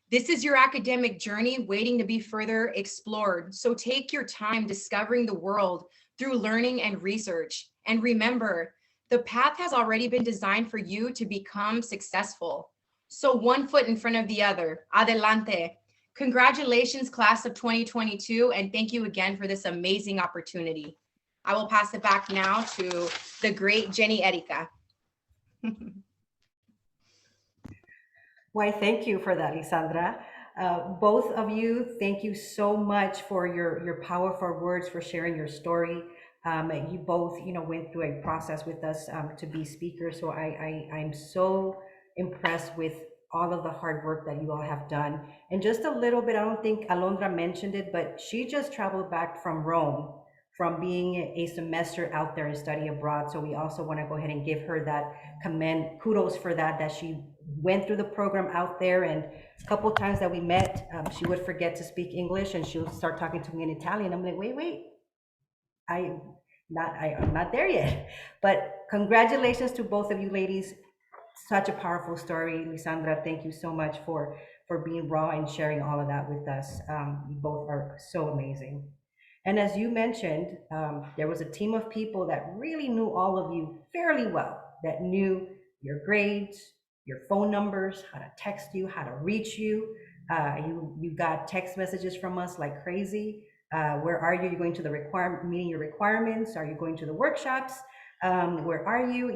This is your academic journey waiting to be further explored. So take your time discovering the world through learning and research. And remember, the path has already been designed for you to become successful. So one foot in front of the other. Adelante. Congratulations, class of 2022, and thank you again for this amazing opportunity. I will pass it back now to the great Jenny Erica. Why, thank you for that, Lisandra. Both of you, thank you so much for your powerful words, for sharing your story. You both, went through a process with us to be speakers. So I'm so impressed with all of the hard work that you all have done. And just a little bit, I don't think Alondra mentioned it, but she just traveled back from Rome, from being a semester out there and study abroad. So we also want to go ahead and give her that kudos for that she went through the program out there. And a couple times that we met, she would forget to speak English and she would start talking to me in Italian. I'm like, wait, I'm not there yet. But congratulations to both of you ladies. Such a powerful story. Lisandra, thank you so much for being raw and sharing all of that with us. You both are so amazing. And as you mentioned, there was a team of people that really knew all of you fairly well, that knew your grades, your phone numbers, how to text you, how to reach you. You got text messages from us like crazy. Where are you? You're going to the meeting your requirements? Are you going to the workshops? Where are you?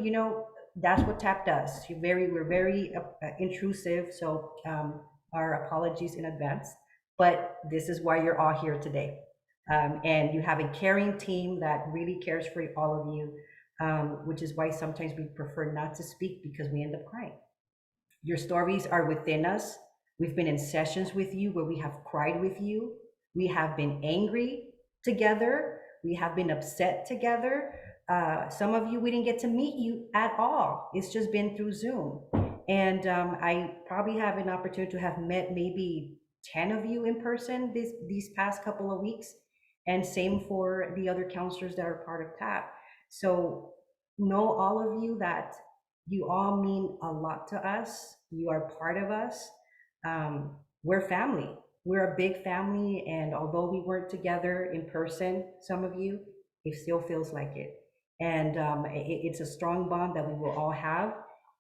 That's what TAP does. We're very intrusive, so our apologies in advance. But this is why you're all here today. And you have a caring team that really cares for all of you, which is why sometimes we prefer not to speak because we end up crying. Your stories are within us. We've been in sessions with you where we have cried with you. We have been angry together. We have been upset together. Some of you, we didn't get to meet you at all. It's just been through Zoom. And I probably have an opportunity to have met maybe 10 of you in person these past couple of weeks. And same for the other counselors that are part of TAP. So know all of you that you all mean a lot to us. You are part of us. We're family. We're a big family. And although we weren't together in person, some of you, it still feels like it. And it's a strong bond that we will all have.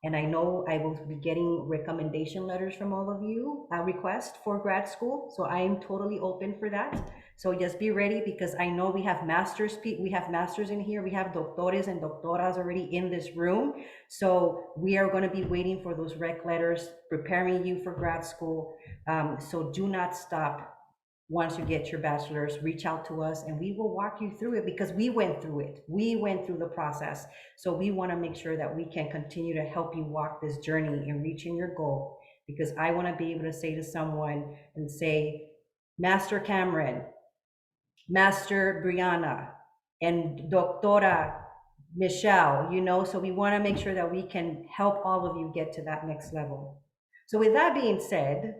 And I know I will be getting recommendation letters from all of you, request for grad school. So I am totally open for that. So just be ready, because I know we have masters in here. We have doctores and doctoras already in this room. So we are going to be waiting for those rec letters, preparing you for grad school. So do not stop. Once you get your bachelor's, reach out to us and we will walk you through it, because we went through it. We went through the process. So we want to make sure that we can continue to help you walk this journey in reaching your goal, because I want to be able to say to someone and say, Master Cameron, Master Brianna, and Doctora Michelle, so we want to make sure that we can help all of you get to that next level. So with that being said,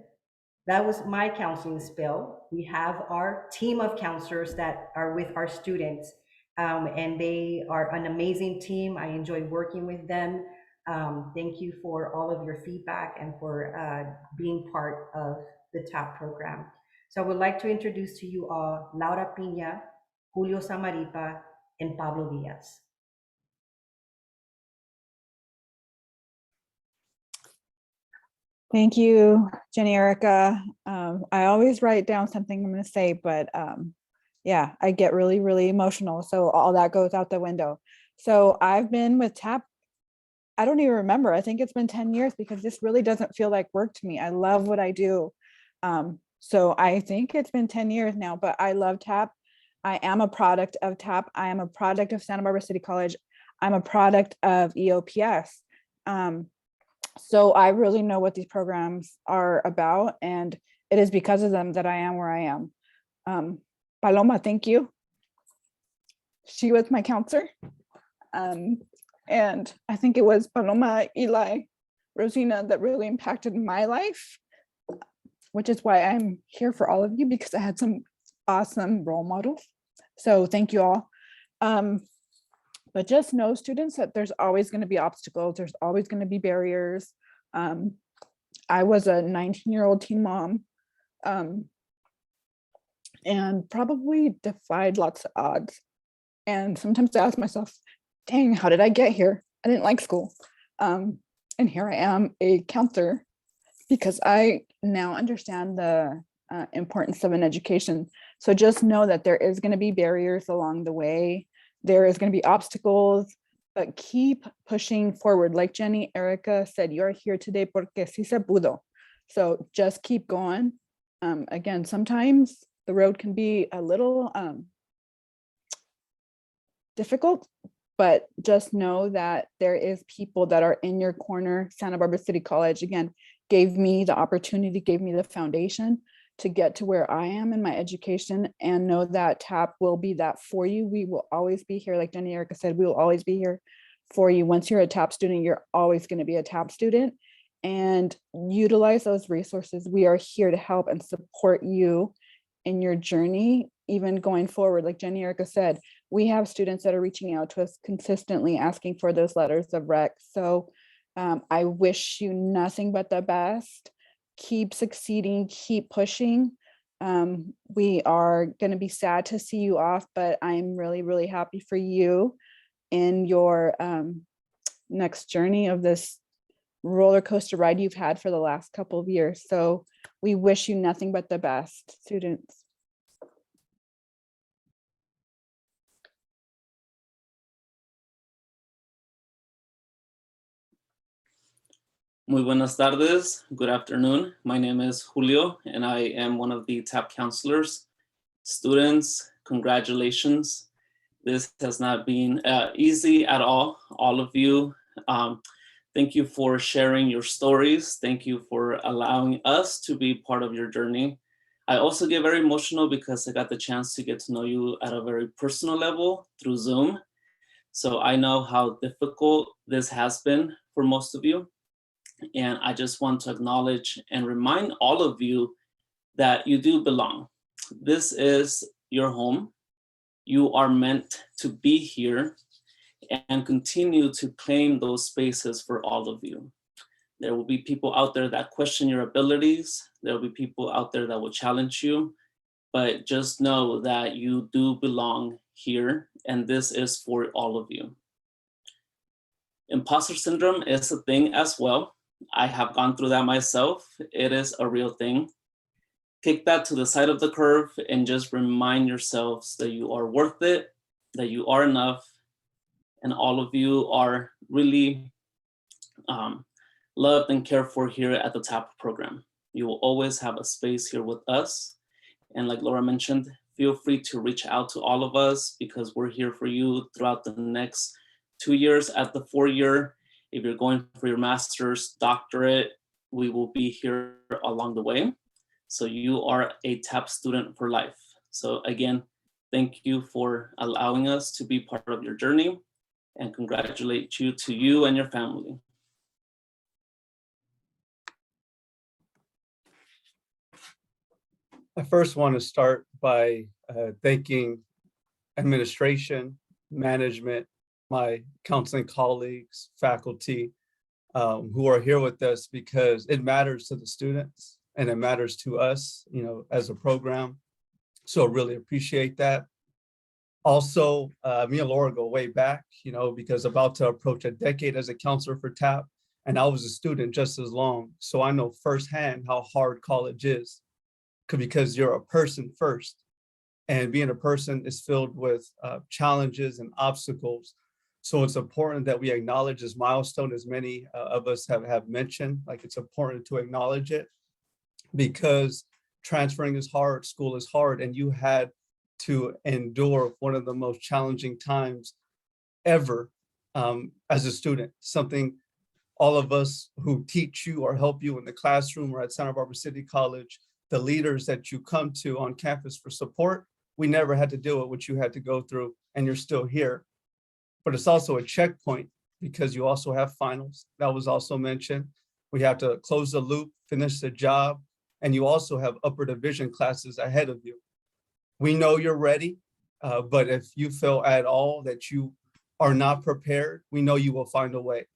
that was my counseling spill. We have our team of counselors that are with our students, and they are an amazing team. I enjoy working with them. Thank you for all of your feedback and for being part of the TAP program. So I would like to introduce to you all Laura Piña, Julio Samaripa, and Pablo Diaz. Thank you, Jenny Erica. I always write down something I'm going to say, but yeah, I get really, really emotional. So all that goes out the window. So I've been with TAP, I don't even remember. I think it's been 10 years, because this really doesn't feel like work to me. I love what I do. So I think it's been 10 years now, but I love TAP. I am a product of TAP. I am a product of Santa Barbara City College. I'm a product of EOPS. So I really know what these programs are about, and it is because of them that I am where I am. Paloma, thank you. She was my counselor. And I think it was Paloma, Eli, Rosina that really impacted my life, which is why I'm here for all of you, because I had some awesome role models. So thank you all. But just know, students, that there's always going to be obstacles. There's always going to be barriers. I was a 19-year-old teen mom, and probably defied lots of odds. And sometimes I ask myself, dang, how did I get here? I didn't like school. And here I am, a counselor because I now understand the importance of an education. So just know that there is going to be barriers along the way. There is going to be obstacles, but keep pushing forward. Like Jenny Erica said, you're here today porque sí se pudo. So just keep going. Again, sometimes the road can be a little difficult, but just know that there is people that are in your corner. Santa Barbara City College, again, gave me the opportunity, gave me the foundation to get to where I am in my education, and know that TAP will be that for you. We will always be here. Like Jenny Erica said, we will always be here for you. Once you're a TAP student, you're always going to be a TAP student, and utilize those resources. We are here to help and support you in your journey, even going forward. Like Jenny Erica said, we have students that are reaching out to us consistently asking for those letters of rec. So I wish you nothing but the best. Keep succeeding, keep pushing. We are going to be sad to see you off, but I'm really, really happy for you in your next journey of this roller coaster ride you've had for the last couple of years. So we wish you nothing but the best, students. Muy buenas tardes. Good afternoon. My name is Julio, and I am one of the TAP counselors. Students, congratulations. This has not been easy at all of you. Thank you for sharing your stories. Thank you for allowing us to be part of your journey. I also get very emotional because I got the chance to get to know you at a very personal level through Zoom. So I know how difficult this has been for most of you. And I just want to acknowledge and remind all of you that you do belong. This is your home. You are meant to be here, and continue to claim those spaces for all of you. There will be people out there that question your abilities. There will be people out there that will challenge you, but just know that you do belong here, and this is for all of you. Imposter syndrome is a thing as well. I have gone through that myself. It is a real thing. Kick that to the side of the curve and just remind yourselves that you are worth it, that you are enough, and all of you are really loved and cared for here at the TAP program. You will always have a space here with us. And like Laura mentioned, feel free to reach out to all of us because we're here for you throughout the next 2 years at the 4-year. If you're going for your master's, doctorate, we will be here along the way. So you are a TAP student for life. So again, thank you for allowing us to be part of your journey, and congratulate you to you and your family. I first want to start by thanking administration, management, my counseling colleagues, faculty who are here with us, because it matters to the students and it matters to us, as a program. So really appreciate that. Also, me and Laura go way back, because about to approach a decade as a counselor for TAP, and I was a student just as long. So I know firsthand how hard college is, because you're a person first. And being a person is filled with challenges and obstacles. So it's important that we acknowledge this milestone, as many of us have mentioned. Like, it's important to acknowledge it, because transferring is hard, school is hard, and you had to endure one of the most challenging times ever as a student. Something all of us who teach you or help you in the classroom or at Santa Barbara City College, the leaders that you come to on campus for support, we never had to deal with what you had to go through, and you're still here. But it's also a checkpoint, because you also have finals. That was also mentioned. We have to close the loop, finish the job, and you also have upper division classes ahead of you. We know you're ready, but if you feel at all that you are not prepared, we know you will find a way.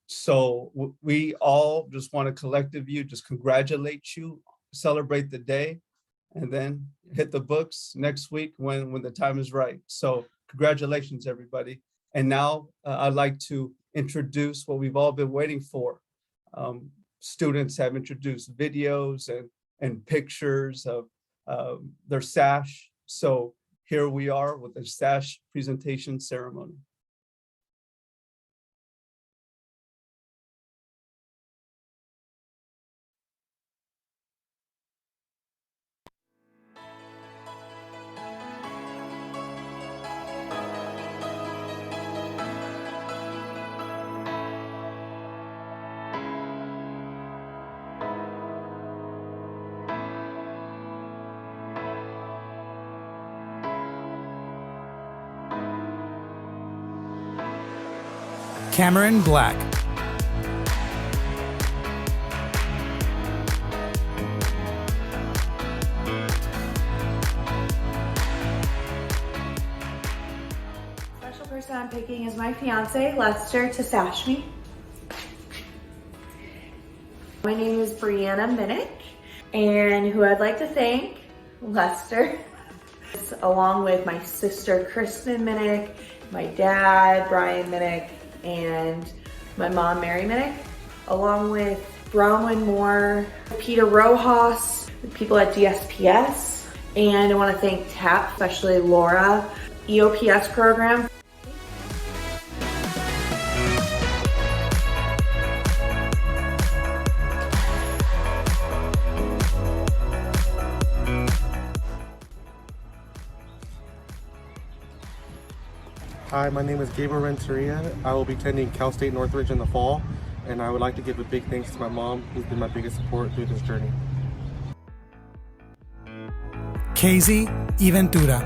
So we all just want to collectively just congratulate you, celebrate the day, and then hit the books next week when the time is right. So congratulations, everybody. And now I'd like to introduce what we've all been waiting for. students have introduced videos and pictures of their SASH. So here we are with the SASH presentation ceremony. Cameron Black. Special person I'm picking is my fiance, Lester, to sash me. My name is Brianna Minnick, and who I'd like to thank, Lester, along with my sister, Kristen Minnick, my dad, Brian Minnick, and my mom, Mary Minnick, along with Bronwyn Moore, Peter Rojas, the people at DSPS, and I want to thank T.A.P, especially Laura, EOPS program. Hi, my name is Gabriel Renteria. I will be attending Cal State Northridge in the fall, and I would like to give a big thanks to my mom, who's been my biggest support through this journey. Casey Ventura.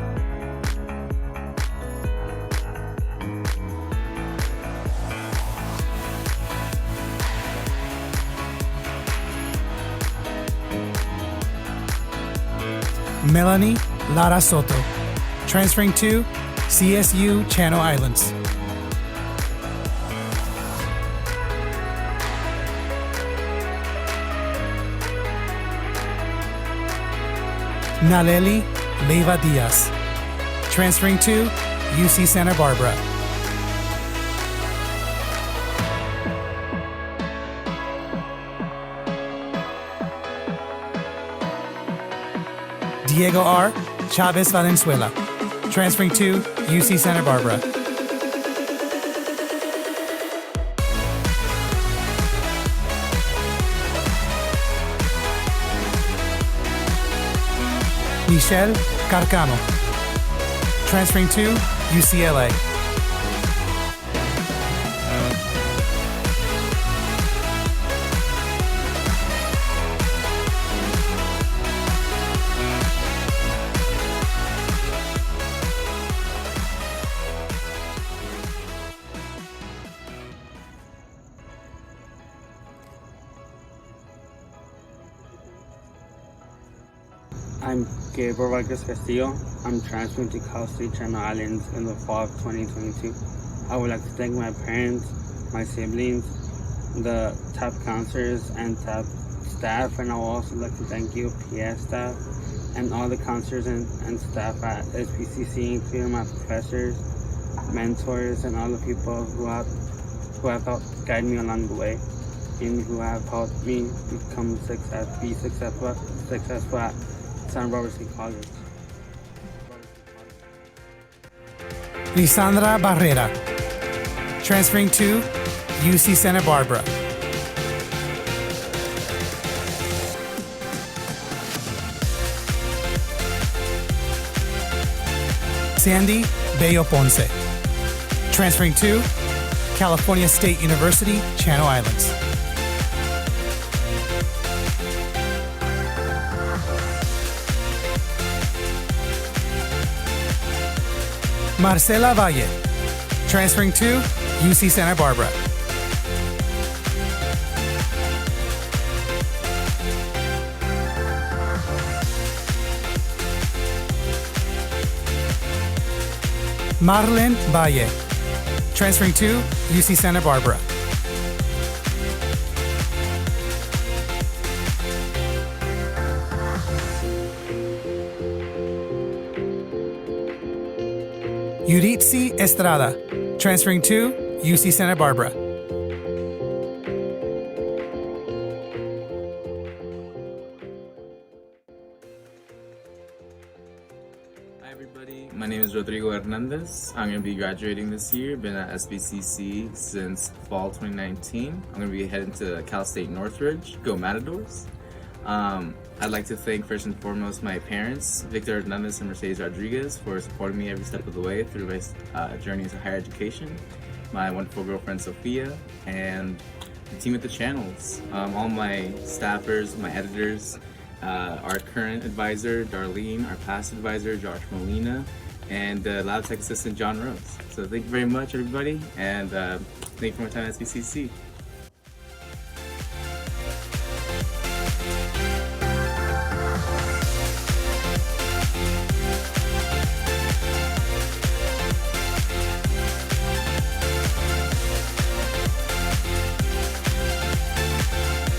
Melanie Lara Soto, transferring to CSU Channel Islands. Naleli Leyva Diaz, transferring to UC Santa Barbara. Diego R. Chavez Valenzuela, transferring to UC Santa Barbara. Michelle Carcamo, transferring to UCLA. I'm Gabriel Vargas Castillo. I'm transferring to Cal State Channel Islands in the fall of 2022. I would like to thank my parents, my siblings, the T.A.P counselors, and T.A.P staff, and I would also like to thank EOPS staff and all the counselors and staff at SBCC, including my professors, mentors, and all the people who have helped guide me along the way and who have helped me be successful at Santa Barbara State College. Lisandra Barrera, transferring to UC Santa Barbara. Sandy Bello Ponce, transferring to California State University, Channel Islands. Marcela Valle, transferring to UC Santa Barbara. Marlene Valle, transferring to UC Santa Barbara. Yuritsi Estrada, transferring to UC Santa Barbara. everybody. My name is Rodrigo Hernandez. I'm going to be graduating this year. Been at SBCC since fall 2019. I'm going to be heading to Cal State Northridge. Go Matadors. I'd like to thank first and foremost my parents, Victor Hernandez and Mercedes Rodriguez, for supporting me every step of the way through my journey into higher education. My wonderful girlfriend Sophia, and the team at the channels, all my staffers, my editors, our current advisor, Darlene, our past advisor, Josh Molina, and lab tech assistant, John Rose. So thank you very much, everybody, and thank you for my time at SBCC.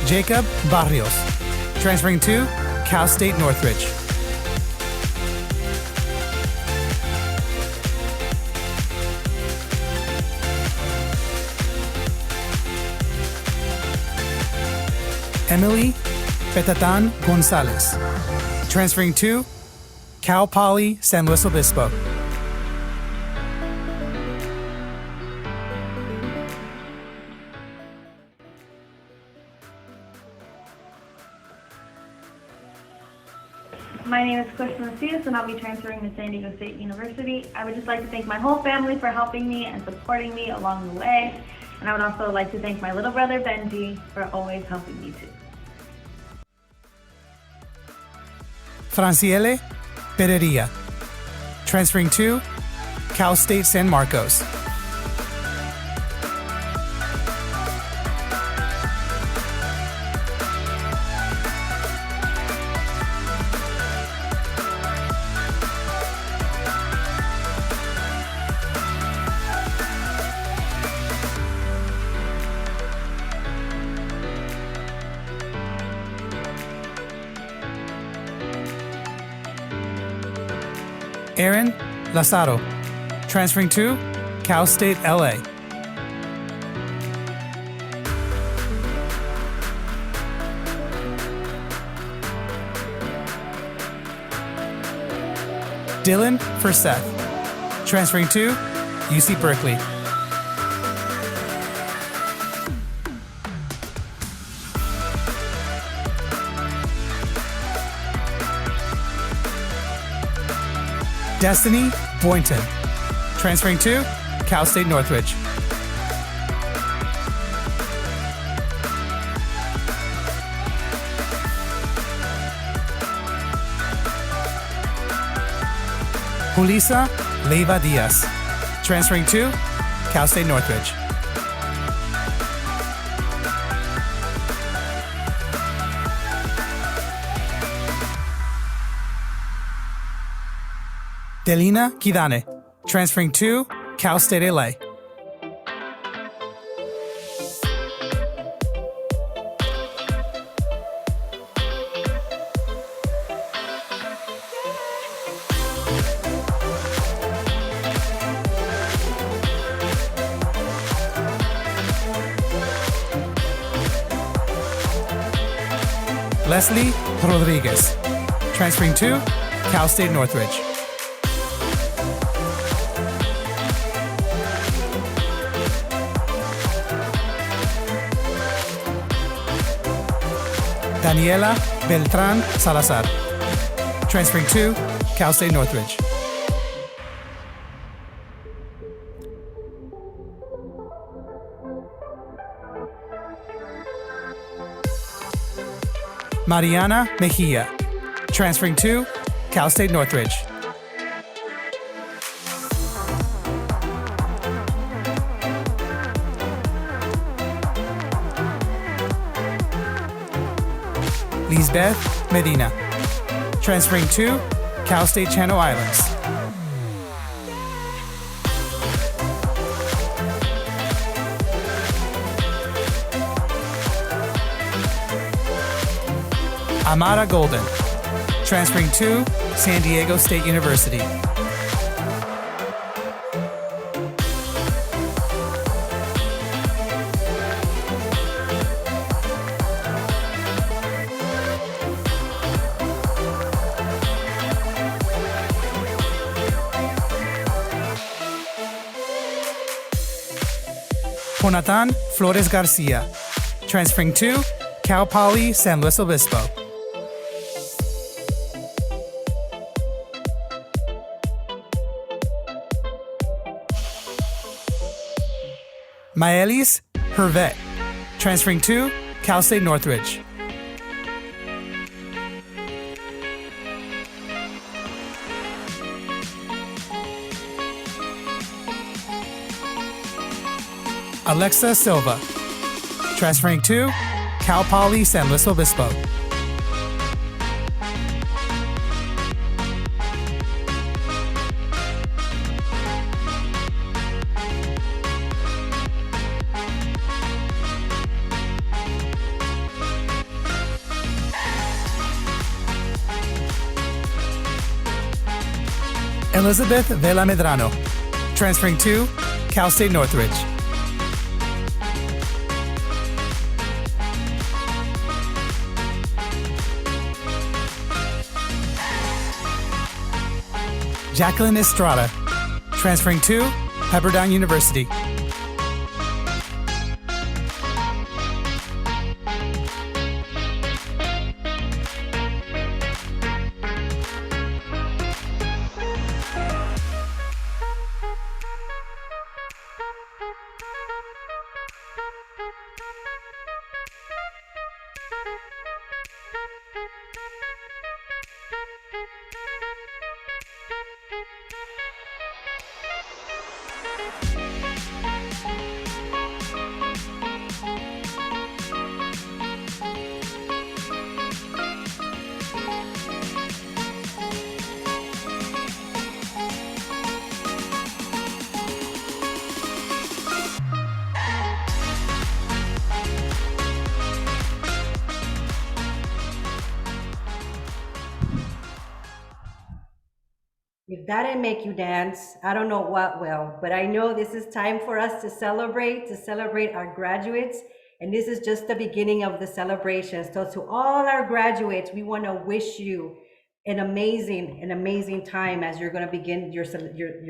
Jacob Barrios, transferring to Cal State Northridge. Emily Petatan Gonzalez, transferring to Cal Poly San Luis Obispo. My name is Kristen Macias, and I'll be transferring to San Diego State University. I would just like to thank my whole family for helping me and supporting me along the way. And I would also like to thank my little brother, Benji, for always helping me too. Franciele Pereira, transferring to Cal State San Marcos. Aaron Lazaro, transferring to Cal State LA. Dylan Furseth, transferring to UC Berkeley. Destiny Boynton, transferring to Cal State Northridge. Julissa Leiva Diaz, transferring to Cal State Northridge. Delina Kidane, transferring to Cal State LA. Leslie Rodriguez, transferring to Cal State Northridge. Daniela Beltran Salazar, transferring to Cal State Northridge. Mariana Mejia, transferring to Cal State Northridge. Lisbeth Medina, transferring to Cal State Channel Islands. Amara Golden, transferring to San Diego State University. Jonathan Flores Garcia, transferring to Cal Poly San Luis Obispo. Maelis Hervet, transferring to Cal State Northridge. Alexa Silva, transferring to Cal Poly San Luis Obispo. Elizabeth Vela Medrano, transferring to Cal State Northridge. Jacqueline Estrada, transferring to Pepperdine University. If that didn't make you dance, I don't know what will, but I know this is time for us to celebrate our graduates. And this is just the beginning of the celebration. So to all our graduates, we want to wish you an amazing time as you're going to begin your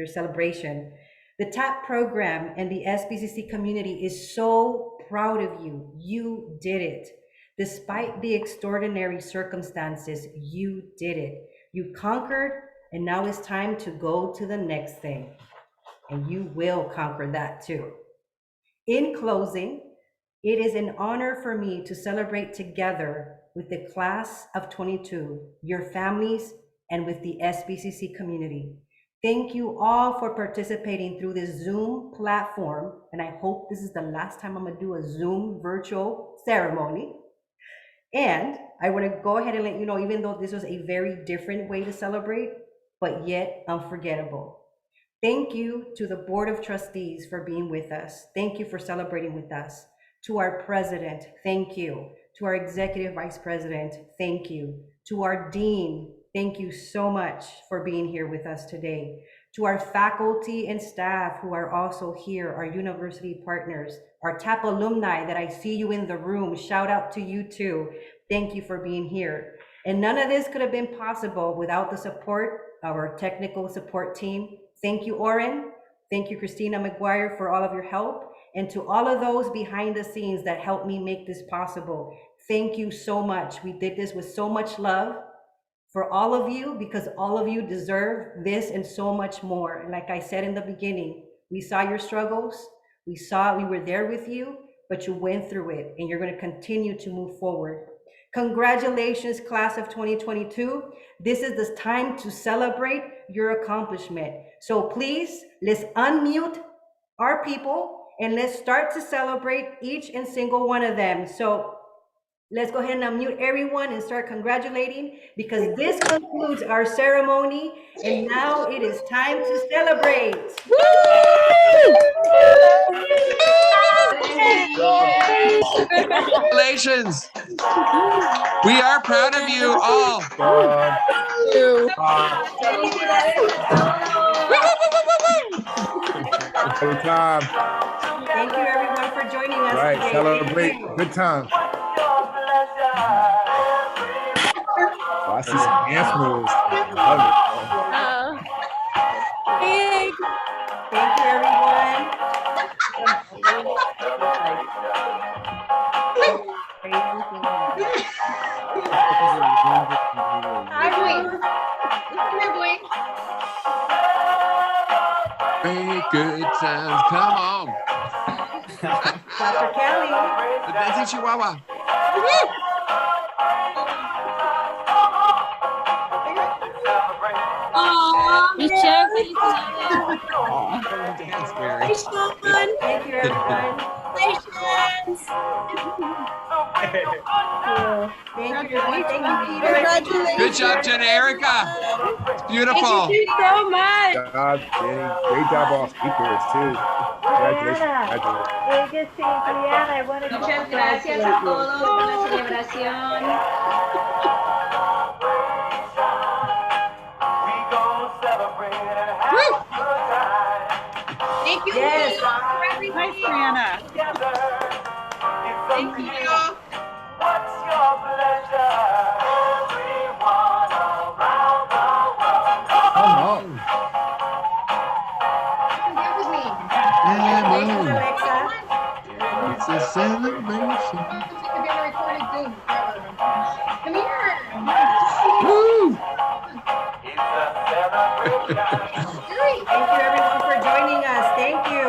celebration. The TAP program and the SBCC community is so proud of you. You did it. Despite the extraordinary circumstances, you did it. You conquered, and now it's time to go to the next thing. And you will conquer that too. In closing, it is an honor for me to celebrate together with the class of 22, your families, and with the SBCC community. Thank you all for participating through this Zoom platform, and I hope this is the last time I'm gonna do a Zoom virtual ceremony. And I wanna go ahead and let you know, even though this was a very different way to celebrate, but yet unforgettable. Thank you to the Board of Trustees for being with us. Thank you for celebrating with us. To our president, thank you. To our executive vice president, thank you. To our dean, thank you so much for being here with us today. To our faculty and staff who are also here, our university partners, our TAP alumni that I see you in the room, shout out to you too. Thank you for being here. And none of this could have been possible without the support of our technical support team. Thank you, Oren. Thank you, Christina McGuire, for all of your help. And to all of those behind the scenes that helped me make this possible, thank you so much. We did this with so much love for all of you, because all of you deserve this and so much more. And like I said in the beginning, we saw your struggles. We were there with you, but you went through it and you're going to continue to move forward. Congratulations, class of 2022. This is the time to celebrate your accomplishment. So please, let's unmute our people and let's start to celebrate each and single one of them. So let's go ahead and unmute everyone and start congratulating, because this concludes our ceremony. And now it is time to celebrate. Congratulations. We are proud of you all. Good time. Thank you everyone for joining us Right, today. celebrate. Good time. Oh, I see some dance moves. I love it. Thank you everyone. Celebrate good times. Come on. Dr. Kelly. The Dancing Chihuahua. Michelle, Dance, Mary. Thank you, everyone. Congratulations. Thank you, everyone. Thank you, Peter. Good job, Jen and Erica. It's beautiful. Thank you so much. Good job, Jenny. Great job, all speakers, too. Congratulations. Congratulations. Legacy, Brianna, I wanted to Muchas gracias a todos por la celebración. Thank you Yes. for everything. Nice, Brianna. Thank you. Come on. Here with me. Come Thank you, on. Alexa. It's a celebration. Come here. Woo! Thank you, everyone, for joining us. Thank you.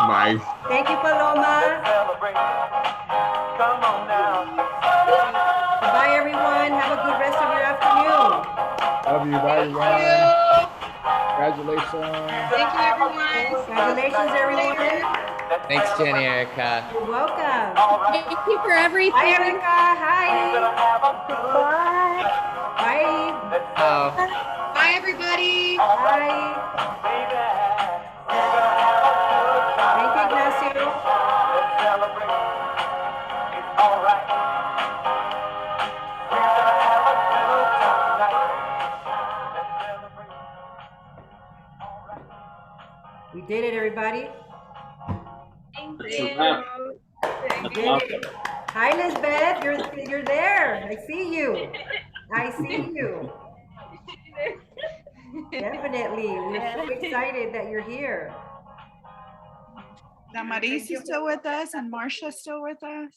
My. Thank you, Paloma. Bye, everyone. Have a good rest of your afternoon. Love you. Bye, everyone. Congratulations. Thank you, everyone. Congratulations, everyone. Thanks, Jenny, Erica. You're welcome. Thank you for everything. Hi, Erica. Hi. Bye. Oh. Bye, everybody. Bye. Thank you, Ignacio. We did it, everybody. Thank It's a you. wrap. We did it. Hi, Lisbeth. You're there. I see you. I see you. Definitely. We're so excited that you're here. Damaris is still with us and Marcia's still with us.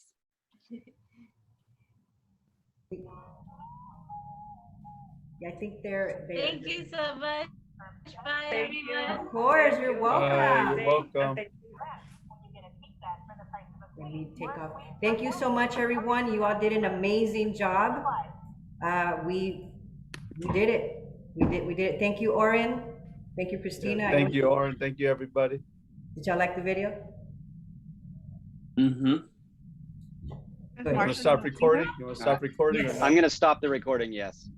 Yeah, I think they're. Thank you so much. Bye, everyone. Of course, you're welcome. You're welcome. Let me take off. Thank you so much, everyone. You all did an amazing job. We did it. We did it. Thank you, Oren. Thank you, Christina. Thank you, Oren. Thank you, everybody. Did y'all like the video? Mm-hmm. You want to stop recording? You want to stop recording? or not? I'm going to stop the recording, yes.